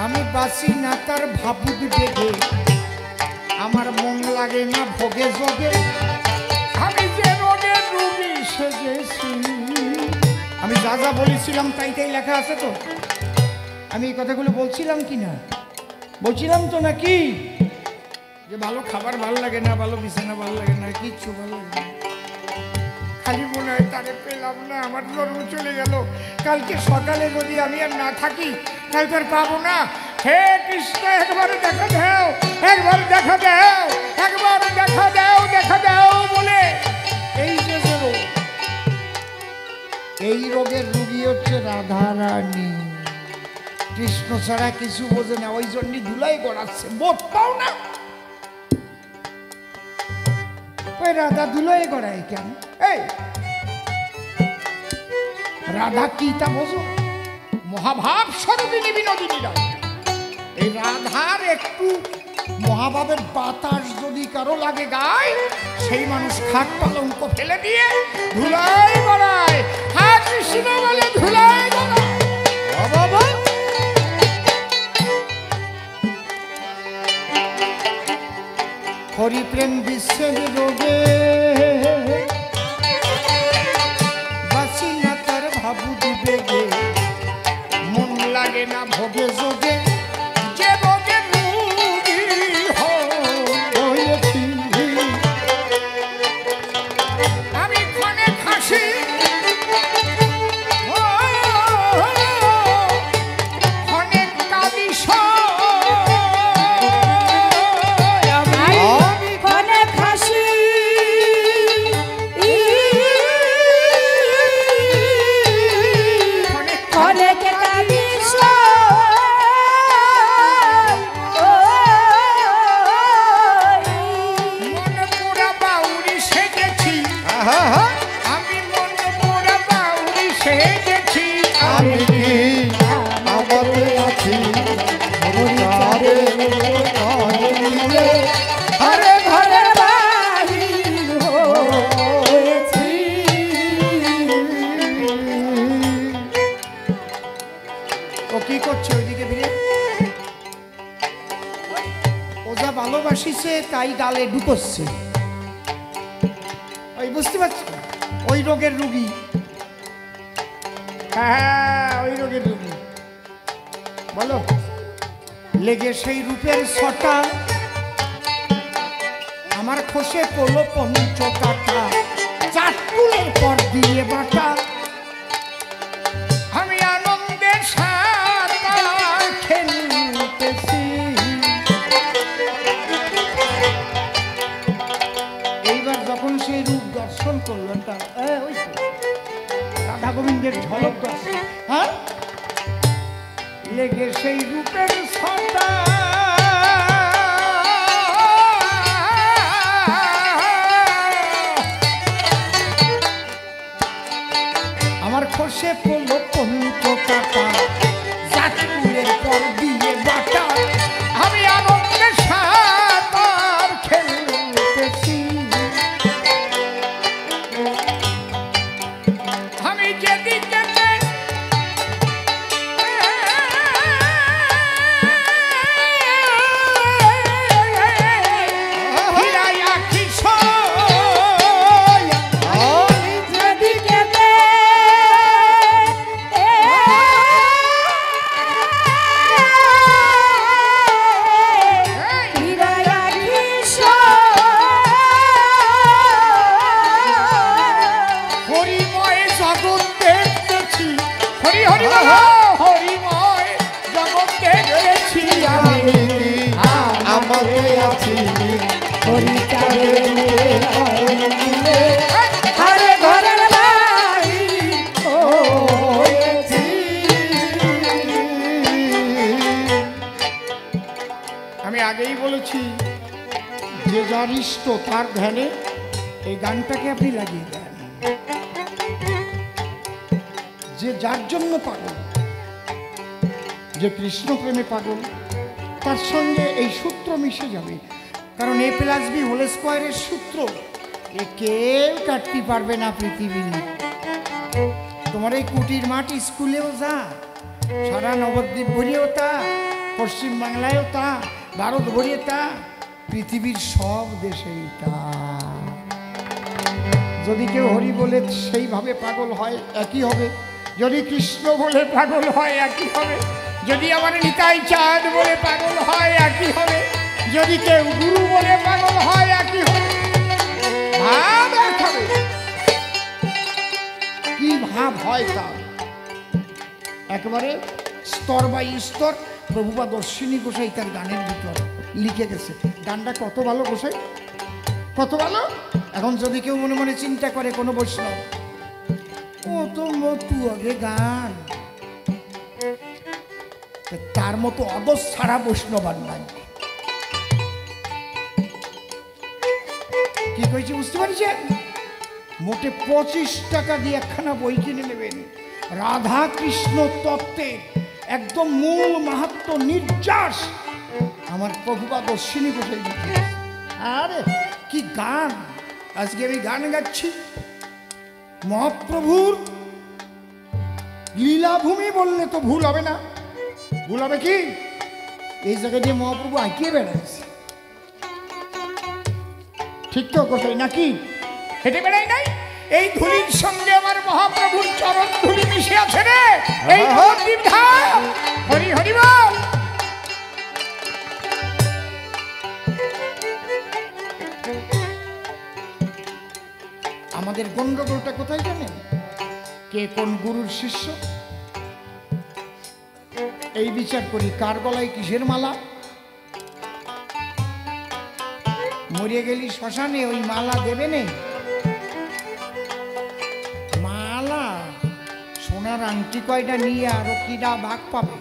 আমি বাসি না তার ভাবুক বেগে আমার মন লাগে না ভোগে যোগে আমি যে রোগের রুগী সেজেছি। আমি যা যা বলেছিলাম তাই তাই লেখা আছে তো? আমি এই কথাগুলো বলছিলাম কি না? বলছিলাম তো নাকি যে ভালো খাবার ভালো লাগে না, ভালো বিছানা ভালো লাগে না, কিচ্ছু ভালো লাগে না, খালি মনে হয় তারে পেলাম না, আমার জন্ম চলে গেল, কালকে সকালে যদি আমি আর না থাকি তাহলে তো আর পাবো না। হে কৃষ্ণ একবার দেখা দাও, একবার দেখা দাও, একবার দেখা দাও, দেখা দাও বলে এই যে রোগ, এই রোগের রুগী হচ্ছে রাধা রানী। কৃষ্ণ ছাড়া কিছু বোঝে না, ওই জন্যই ধুলাই গড়াচ্ছে, বোধ পাও না। ওই রাধা ধুলাই গড়ায় কেন? এই রাধা কি তা বোঝো? মহাভাব স্বরূপিণী বিনোদিনী রায়। এই রাধার একটু মহাভাবের বাতাস যদি কারো লাগে গায়, সেই মানুষ খাট পালঙ্ক ফেলে দিয়ে ধুলাই গড়ায়। হ্যাঁ কৃষ্ণ বলে ধুলাই গড়ায়। বাবা হরি প্রেম বিশ্বের রোগে বাসি না তার ভাবু দিবে মন লাগে না ভোগে যোগে যে রোগে রুগী হয়েছি। আমি ক্ষণে খাসি ক্ষণে কাঁদি ঘরে খাসি ঘরে কেটা বিষ মন পোড়া বাউরি সেজেছি, আমি মন পোড়া বাউরি সেজেছি। আমি কি আমাতে আছি চাঁদে নয়ন দিয়ে ঘরে ঘরের বাহির হয়েছি। ও কি করছে ওইদিকে ফিরে? ও যা ভালোবাসিছে তাই গালে ঢুকোচ্ছে, ওই বুঝতে পারছো? ওই রোগের রুগী, হ্যাঁ ওই রোগের রুগী। বলো লেগে সেই রূপের ছটা আমার খসে পড়লো পঞ্চ কাটা, চাটকুলের পর দিয়ে বাটা আমি আনন্দের সাঁতার খেলতেছি। এইবার যখন সেই রূপ দর্শন করলো, ওই তো রাধা গোবিন্দের ঝলক দর্শন, হ্যাঁ লেগে সেই রূপের ছটা আমার খসে পড়লো পঞ্চ কাটা, চাটকুলের পর দিয়ে বাটা আমি আনন্দের সাঁতার খেলতেছি। আমি যেদিকে বলেছি যে যার ইষ্ট তার ধ্যানে এই গানটাকে আপনি লাগিয়ে দেন। যে যার জন্য পাগল, যে কৃষ্ণ প্রেমে পাগল, তার সঙ্গে এই সূত্র মিশে যাবে। কারণ A+B² সূত্র এ কেউ কাটতে পারবে না পৃথিবী। তোমার এই কুটির মাঠ স্কুলেও যা, সারা নবদ্বীপ ভরিয়েও তা, পশ্চিম বাংলায়ও তা, ভারত ভরিয়ে তা, পৃথিবীর সব দেশেই তা। যদি কেউ হরি বলে সেইভাবে পাগল হয় একই হবে, যদি কৃষ্ণ বলে পাগল হয় একই হবে, যদি আমার নিতাই চাঁদ বলে পাগল হয় একই হবে, যদি কেউ গুরু বলে পাগল হয় একই হবে। ভাব এক হবে। কি ভাব হয় তা একেবারে স্তর বাই স্তর প্রভুপাদ অশ্বিনী গোসাই তার গানের ভিতর লিখে গেছে। গানটা কত ভালো গোসাই, কত ভালো। এখন যদি কেউ মনে মনে চিন্তা করে কোনো বৈষ্ণব, ও তো মতু আগে গান, তার মতো অদস ছাড়া বৈষ্ণব আর নাই। কি কইছি বুঝতে পারছেন? মোটে 25 টাকা দিয়ে একখানা বই কিনে নেবেন, রাধা কৃষ্ণ তত্ত্বের একদম মূল মাহাত্ম্য নির্যাস আমার প্রভুপাদ অশ্বিনী গোসাই লিখে। আরে কি গান! আজকে আমি গান গাচ্ছি মহাপ্রভুর লীলাভূমি বললে তো ভুল হবে না। ভুল হবে কি? এই জায়গায় দিয়ে মহাপ্রভু আঁকিয়ে বেড়াইছে, ঠিক তো গোসাই নাকি? হেঁটে বেড়াই নাই? এই ধুলির সঙ্গে আমার মহাপ্রভুর চরণ ধুলি মিশে আছে রে। এই নবদ্বীপ ধাম, হরি হরি বল। আমাদের গন্ডগোলটা কোথায় জানেন? কে কোন গুরুর শিষ্য এই বিচার করি। কার গলায় কিসের মালা? মরিয়ে গেলি শ্মশানে ওই মালা দেবে নেই? মালা সোনার আংটি কয়টা নিয়ে আরো কিডা ভাগ পাবে?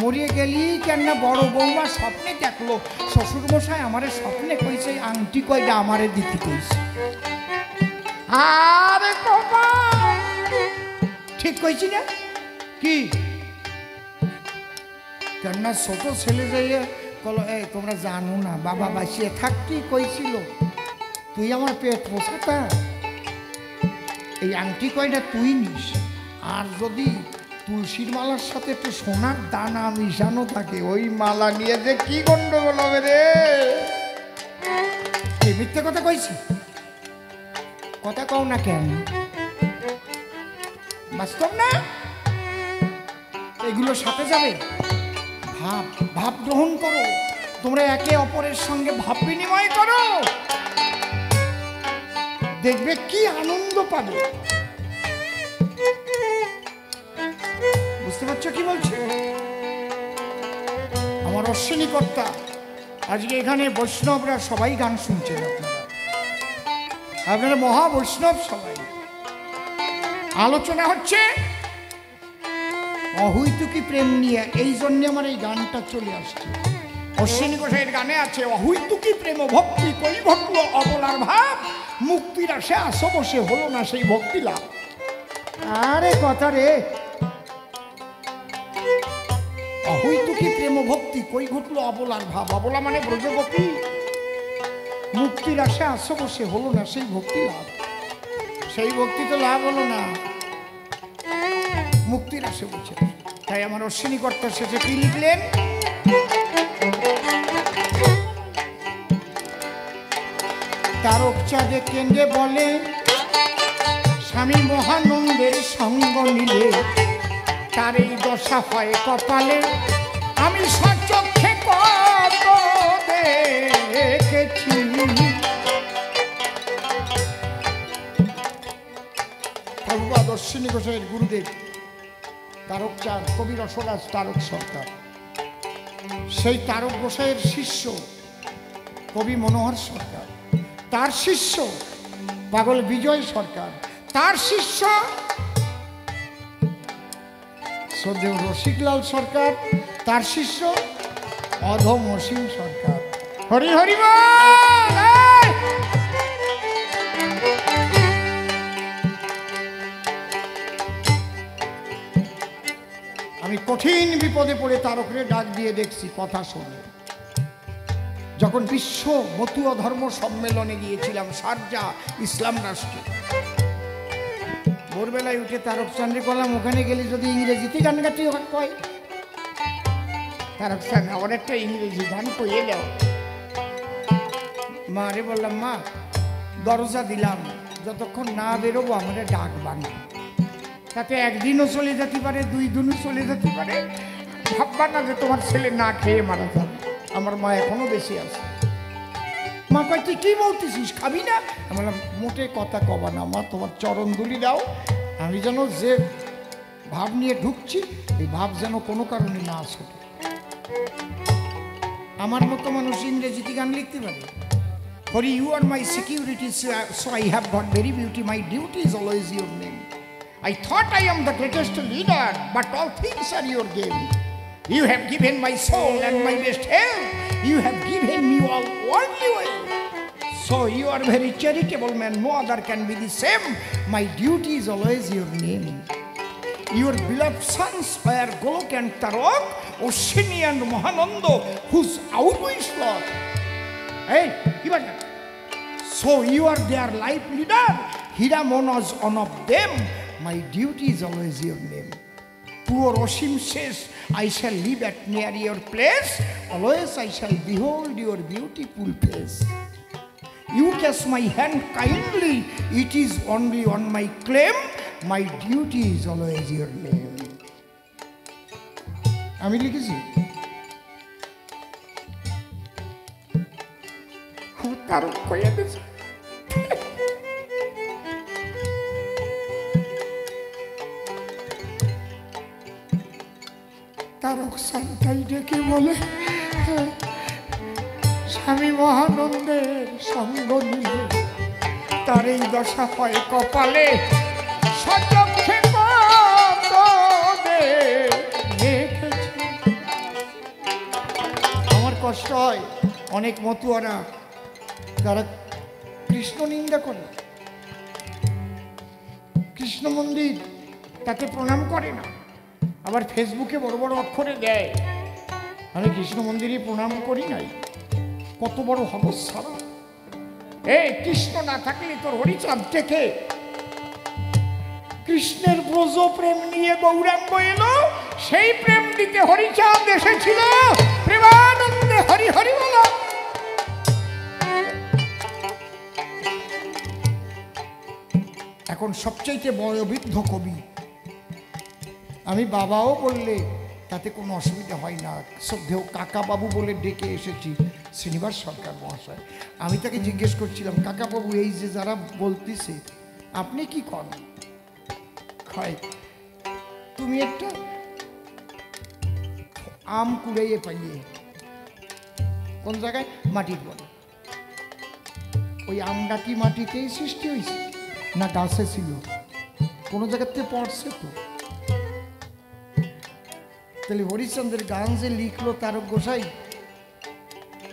মরিয়ে গেলি কেন বড় বৌমা স্বপ্নে দেখলো, শ্বশুর মশাই আমারে স্বপ্নে কইছে আংটি কয়টা আমারে দিতে কইছে। আরে ঠিক কইছি না? কি কেন ছোট ছেলে যাইয়ে বলো, এই তোমরা জানো না বাবা বাঁচিয়ে থাকতেই কইছিল তুই আমার পেট পোষাতা, এই আংটি কয়টা তুই নিস। আর যদি তুলসীর মালার সাথে একটু সোনার দানা মিশানো থাকে, ওই মালা নিয়ে যে কি গন্ডগোল হবে রে। কি মিথ্যে কথা কইছি? কথা কও না কেন? বাস্তব না? এগুলোর সাথে যাবে। ভাব ভাব গ্রহণ করো, তোমরা একে অপরের সঙ্গে ভাব বিনিময় করো, দেখবে কি আনন্দ পাবে। বুঝতে পারছো কি বলছি? আমার অশ্বিনী কর্তা আজকে এখানে বৈষ্ণবরা সবাই গান শুনছেন, আপনারা মহা বৈষ্ণব সবাই। আলোচনা হচ্ছে অহৈতুকী প্রেম নিয়ে, এই জন্য আমার এই গানটা চলে আসছে। অশ্বিনী গোসাইয়ের গানে আছে অহৈতুকী প্রেম ভক্তি কই ঘটলো অবলার ভাব, মুক্তির আসে আসো বসে হলো না সেই ভক্তি লাভ। আরে কথা রে, অহৈতুকী প্রেম ভক্তি কই ঘটলো অবলার ভাব। অবলা মানে ব্রজবতী, মুক্তির আসে আসো বসে হলো না সেই ভক্তি লাভ। সেই ভক্তি তো লাভ হলো না, মুক্তির আসে বসে। তাই আমার অশ্বিনী কর্তার শেষে কি লিখলেন? তারক চাঁদে কেন্দ্রে বলে স্বামী মহানন্দের সঙ্গ নিলে তার এই দশা হয় কপালে, আমি সচক্ষে কত দেখেছি। প্রভুপাদ অশ্বিনী গোসাইয়ের গুরুদেব তারক চাঁদ, কবি রসরাজ তারক সরকার, সেই তারক গোসাইয়ের শিষ্য কবি মনোহর সরকার, তার শিষ্য পাগল বিজয় সরকার, তার শিষ্য শ্রদ্ধেয় রসিকলাল সরকার, তার শিষ্য অধম অসীম সরকার। হরি হরি বল। এই! আমি কঠিন বিপদে পড়ে তারকরে ডাক দিয়ে দেখছি, কথা শুনে। যখন বিশ্ব মতুয়া ধর্ম সম্মেলনে গিয়েছিলাম শারজা ইসলাম রাষ্ট্রে, ভোরবেলায় উঠে তারক চান্দ্রে করলাম, ওখানে গেলে যদি ইংরেজিতে গান গাইতে কয়, তারক চান আমার একটা ইংরেজি গান কইয়ে দাও। মারে বললাম, মা দরজা দিলাম, যতক্ষণ না বেরোবো আমরা ডাক বানি, তাতে একদিনও চলে যেতে পারে, 2 দিনও চলে যেতে পারে, ভাববা না যে তোমার ছেলে না খেয়ে মারা যাবে। আমার মা এখনো বেশি আছে। মা কয়, তুই কি বলতেছিস, খাবি না? আমি বললাম, মোটে কথা কবা না মা, তোমার চরণ দুলি দাও, আমি যেন যে ভাব নিয়ে ঢুকছি এই ভাব যেন কোনো কারণে না আসে। আমার মতো মানুষ ইংরেজিতে গান লিখতে পারে। For you are my security, so I have got very beauty. My duty is always your name. I thought I am the greatest leader, but all things are your game. You have given my soul and my best health. You have given me all worldly wealth. So you are very charitable man, no other can be the same. My duty is always your name. Your beloved sons were Golok and Tarok, Oshini and Mahananda, whose outwish Lord. Hey, so you are their life leader. Hiramon was one of them. My duty is always your name. Poor Oshim says, I shall live at near your place. Always I shall behold your beautiful face. You kiss my hand kindly. It is only on my claim. My duty is always your name. আমি লিখেছি, তার কইয়া দিয়েছি। তারক সান্তাই ডেকে বলে, স্বামী মহানন্দের সঙ্গ নিলে তার এই দশা হয় কপালে, সচক্ষে আমার কষ্ট হয়। অনেক মতুয়ারা তারা কৃষ্ণ নিন্দা করে, কৃষ্ণ মন্দির তাকে প্রণাম করে না, আবার ফেসবুকে বড় বড় অক্ষরে দেয়, আমি কৃষ্ণ মন্দিরে প্রণাম করি নাই। কত বড় হবসারা! এই কৃষ্ণ না থাকলে তোর হরিচাঁদ থেকে কৃষ্ণের ব্রজ প্রেম নিয়ে গৌরাঙ্গ এলো, সেই প্রেম দিতে হরিচাঁদ এসেছিল। প্রেমানন্দে হরি হরি বল। এখন সবচাইতে বয়োবৃদ্ধ কবি, আমি বাবাও বললে তাতে কোনো অসুবিধা হয় না, শ্রদ্ধেয় কাকা বাবু বলে ডেকে এসেছি, শ্রীনিবাস সরকার মহাশয়। আমি তাকে জিজ্ঞেস করছিলাম, কাকা বাবু এই যে যারা বলতেছে আপনি কি করেন? হয় তুমি একটা আম কুড়াইয়ে পাইয়ে কোন জায়গায় মাটির বলে, ওই আমটা কি মাটিতেই সৃষ্টি হয়েছে না গাছে ছিল? কোনো জায়গাতে পড়ছে তো। তাহলে হরিশ্চন্দ্রের গান যে লিখলো তারক গোসাই,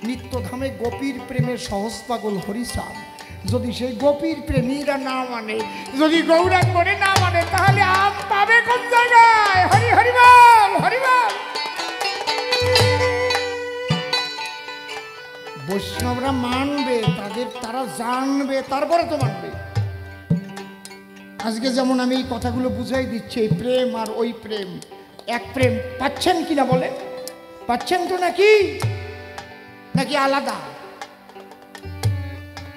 নিত্যধামে গোপীর প্রেমের সহজ পাগল হরিচাঁদ, যদি সেই গোপীর প্রেমীরা না মানে, যদি গৌরাঙ্গরে না মানে, তাহলে আম পাবে কোন জায়গায়? হরি হরি বল, হরি বল। বৈষ্ণবরা মানবে, তারা জানবে, তারপরে তো মানবে। আজকে যেমন আমি এই কথাগুলো বুঝাই দিচ্ছি, এই প্রেম আর ওই প্রেম এক প্রেম, পাচ্ছেন কিনা বলে? পাচ্ছেন তো নাকি নাকি আলাদা?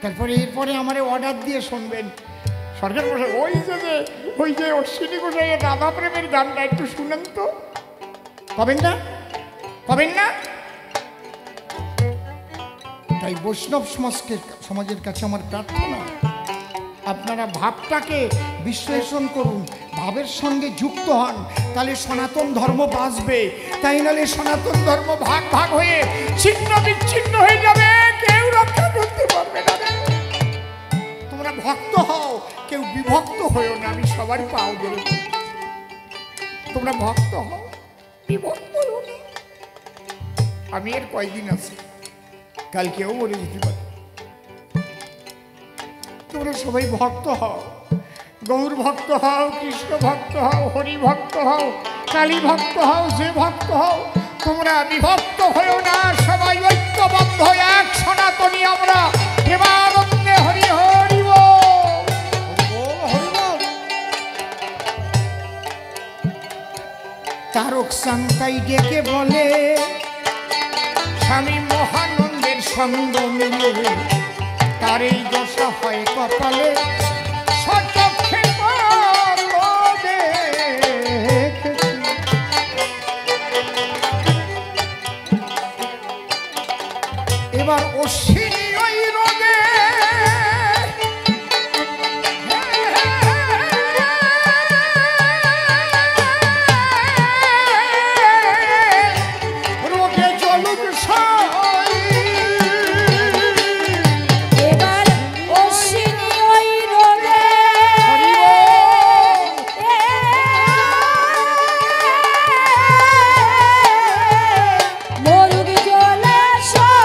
তারপরে এরপরে আমার অর্ডার দিয়ে শুনবেন সরকার মশাই, ওই যে অশ্বিনী গোসাইয়ের রাধা প্রেমের গানটা একটু শুনেন তো। কবেন না, কবেন না? তাই বৈষ্ণব সমাজের কাছে আমার প্রার্থনা, আপনারা ভাবটাকে বিশ্লেষণ করুন, ভাবের সঙ্গে যুক্ত হন, তাহলে সনাতন ধর্ম বাঁচবে। তাই নাহলে সনাতন ধর্ম ভাগ ভাগ হয়ে ছিন্ন বিচ্ছিন্ন হয়ে যাবে, কেউ রক্ষা করতে পারবে না। তোমরা ভক্ত হও, কেউ বিভক্ত হয়েও না, আমি সবার পাও ধরে। তোমরা ভক্ত হও, বিভক্ত হও না। আমি এর কয়দিন আছি, কালকেও মরে যেতে পারি। তোমরা সবাই ভক্ত হও, গৌর ভক্ত হও, কৃষ্ণ ভক্ত হও, হরি ভক্ত হও, কালী ভক্ত হও, যে ভক্ত হও, তোমরা বিভক্ত হয়েও না, সবাই ঐক্যবদ্ধ এক সনাতনী আমরা প্রেমানন্দে হরি হরি বল। তারক সান্তাই ডেকে বলে স্বামী মহানন্দের সঙ্গ মিলে তার এই দশা হয় কপালে, সচক্ষে দেখেছি। এবার অশ্বিনী ওই রোদে রোদে জলুক সই, এবার অশ্বিনী ওই রোদে মরুক জলাশয়।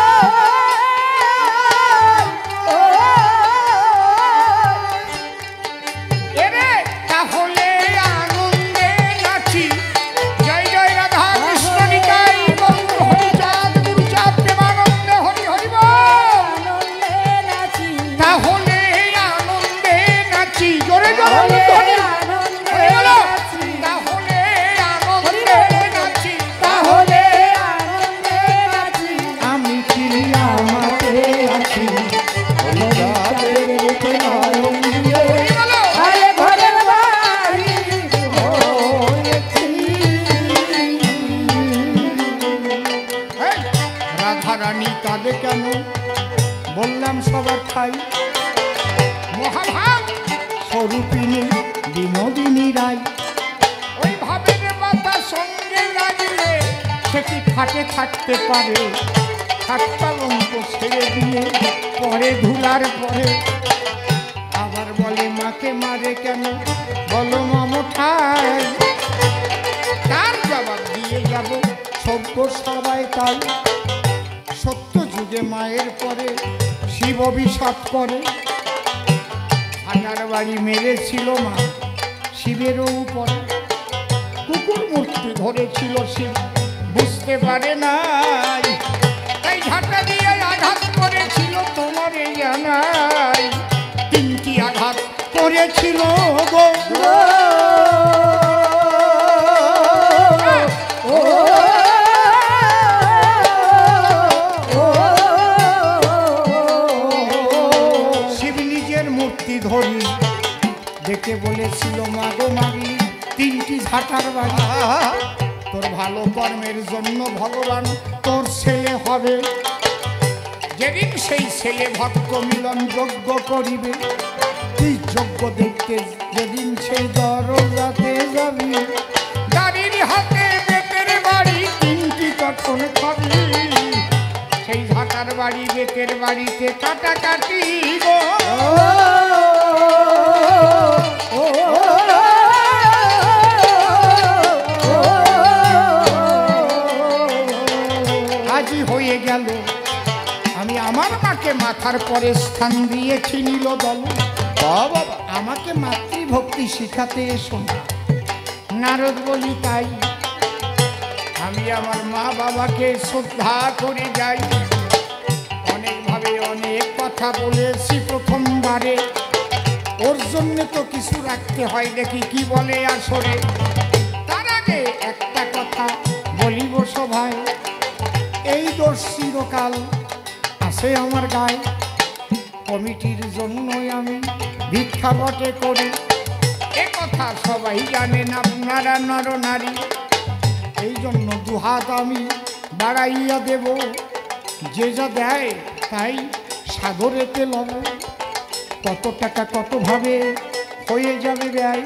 এরে তাহলে আনন্দে নাচি, জয় জয় রাধা কৃষ্ণ নিতাই গৌর হরিচাঁদ গুরুচাঁদ প্রেমানন্দে হরি হরি বল। আনন্দে নাচি, তাহলে আনন্দে নাচি, জোরে জোরে তাহলে ধ্বনি। আনন্দে হরি বলো। নাচি, তাহলে আনন্দে নাচি, তাহলে আনন্দে নাচি। আমি কি আমাতে আছি, হরিচাঁদের রূপে নয়ন দিয়ে হরি বলো। আরে ঘরের বাড়ি হয়েছি। এই, রাধা রানী কাঁদে কেন, বললাম সবার ঠাই মহাভাব স্বরূপিনী বিনোদিনী রায়। ওই ভাবের মাথা সঙ্গে লাগলে সে কি খাটে থাকতে পারে, খাটপালঙ্ক ছেড়ে দিয়ে পরে ধুলার পরে আবার বলে মাকে মারে কেন, বলো মমঠাই। তার জবাব দিয়ে যাব সভ্য সবাই তাই। সত্য যুগে মায়ের পরে শিব অভিশাপ করে, আটার বাড়ি মেরেছিল মা শিবেরও উপরে। কুকুর মূর্তি ধরেছিল শিব, বুঝতে পারে নাই, তাই ঝাঁটা দিয়ে আঘাত করেছিল, তোমার এই জানাই। তিনটি আঘাত করেছিল গো শিব নিজের মূর্তি ধরি দেখে বলেছিল মাগো মাগি, তিনটি ঝাঁটার বাড়ি, তোর ভালো কর্মের জন্য ভগবান তোর ছেলে হবে। যেদিন সেই ছেলে ভক্ত মিলন যজ্ঞ করিবে, তুই যজ্ঞ দেখতে যেদিন সেই দরজাতে যাবি, গাড়ির হাতে বেতের বাড়ি তিনটি তখন খাবি। সেই ঝাঁটার বাড়ি বেতের বাড়িতে কাটাকাটি গো। আজই হয়ে গেল আমি আমার মাকে মাথার পরে স্থান দিয়েছি নীল দল। বাবা আমাকে মাতৃভক্তি শিখাতে এসো না, নারদ বলি তাই। আমি আমার মা বাবাকে শ্রদ্ধা করে যাই, অনেকভাবে অনেক কথা বলেছি প্রথমবারে, ওর জন্য তো কিছু রাখতে হয়, দেখি কি বলে আসরে। তার আগে একটা কথা বলিব সভায়, এই দোষ চিরকাল আছে আমার গায়ে, কমিটির জন্যই আমি ভিক্ষা বটে করি, এ কথা সবাই জানেন আপনারা নর নারী। এই জন্য দুহাত আমি বাড়াইয়া দেব, যে যা দেয় তাই সাগরেতে লব। কত টাকা কতভাবে হয়ে যাবে ব্যয়,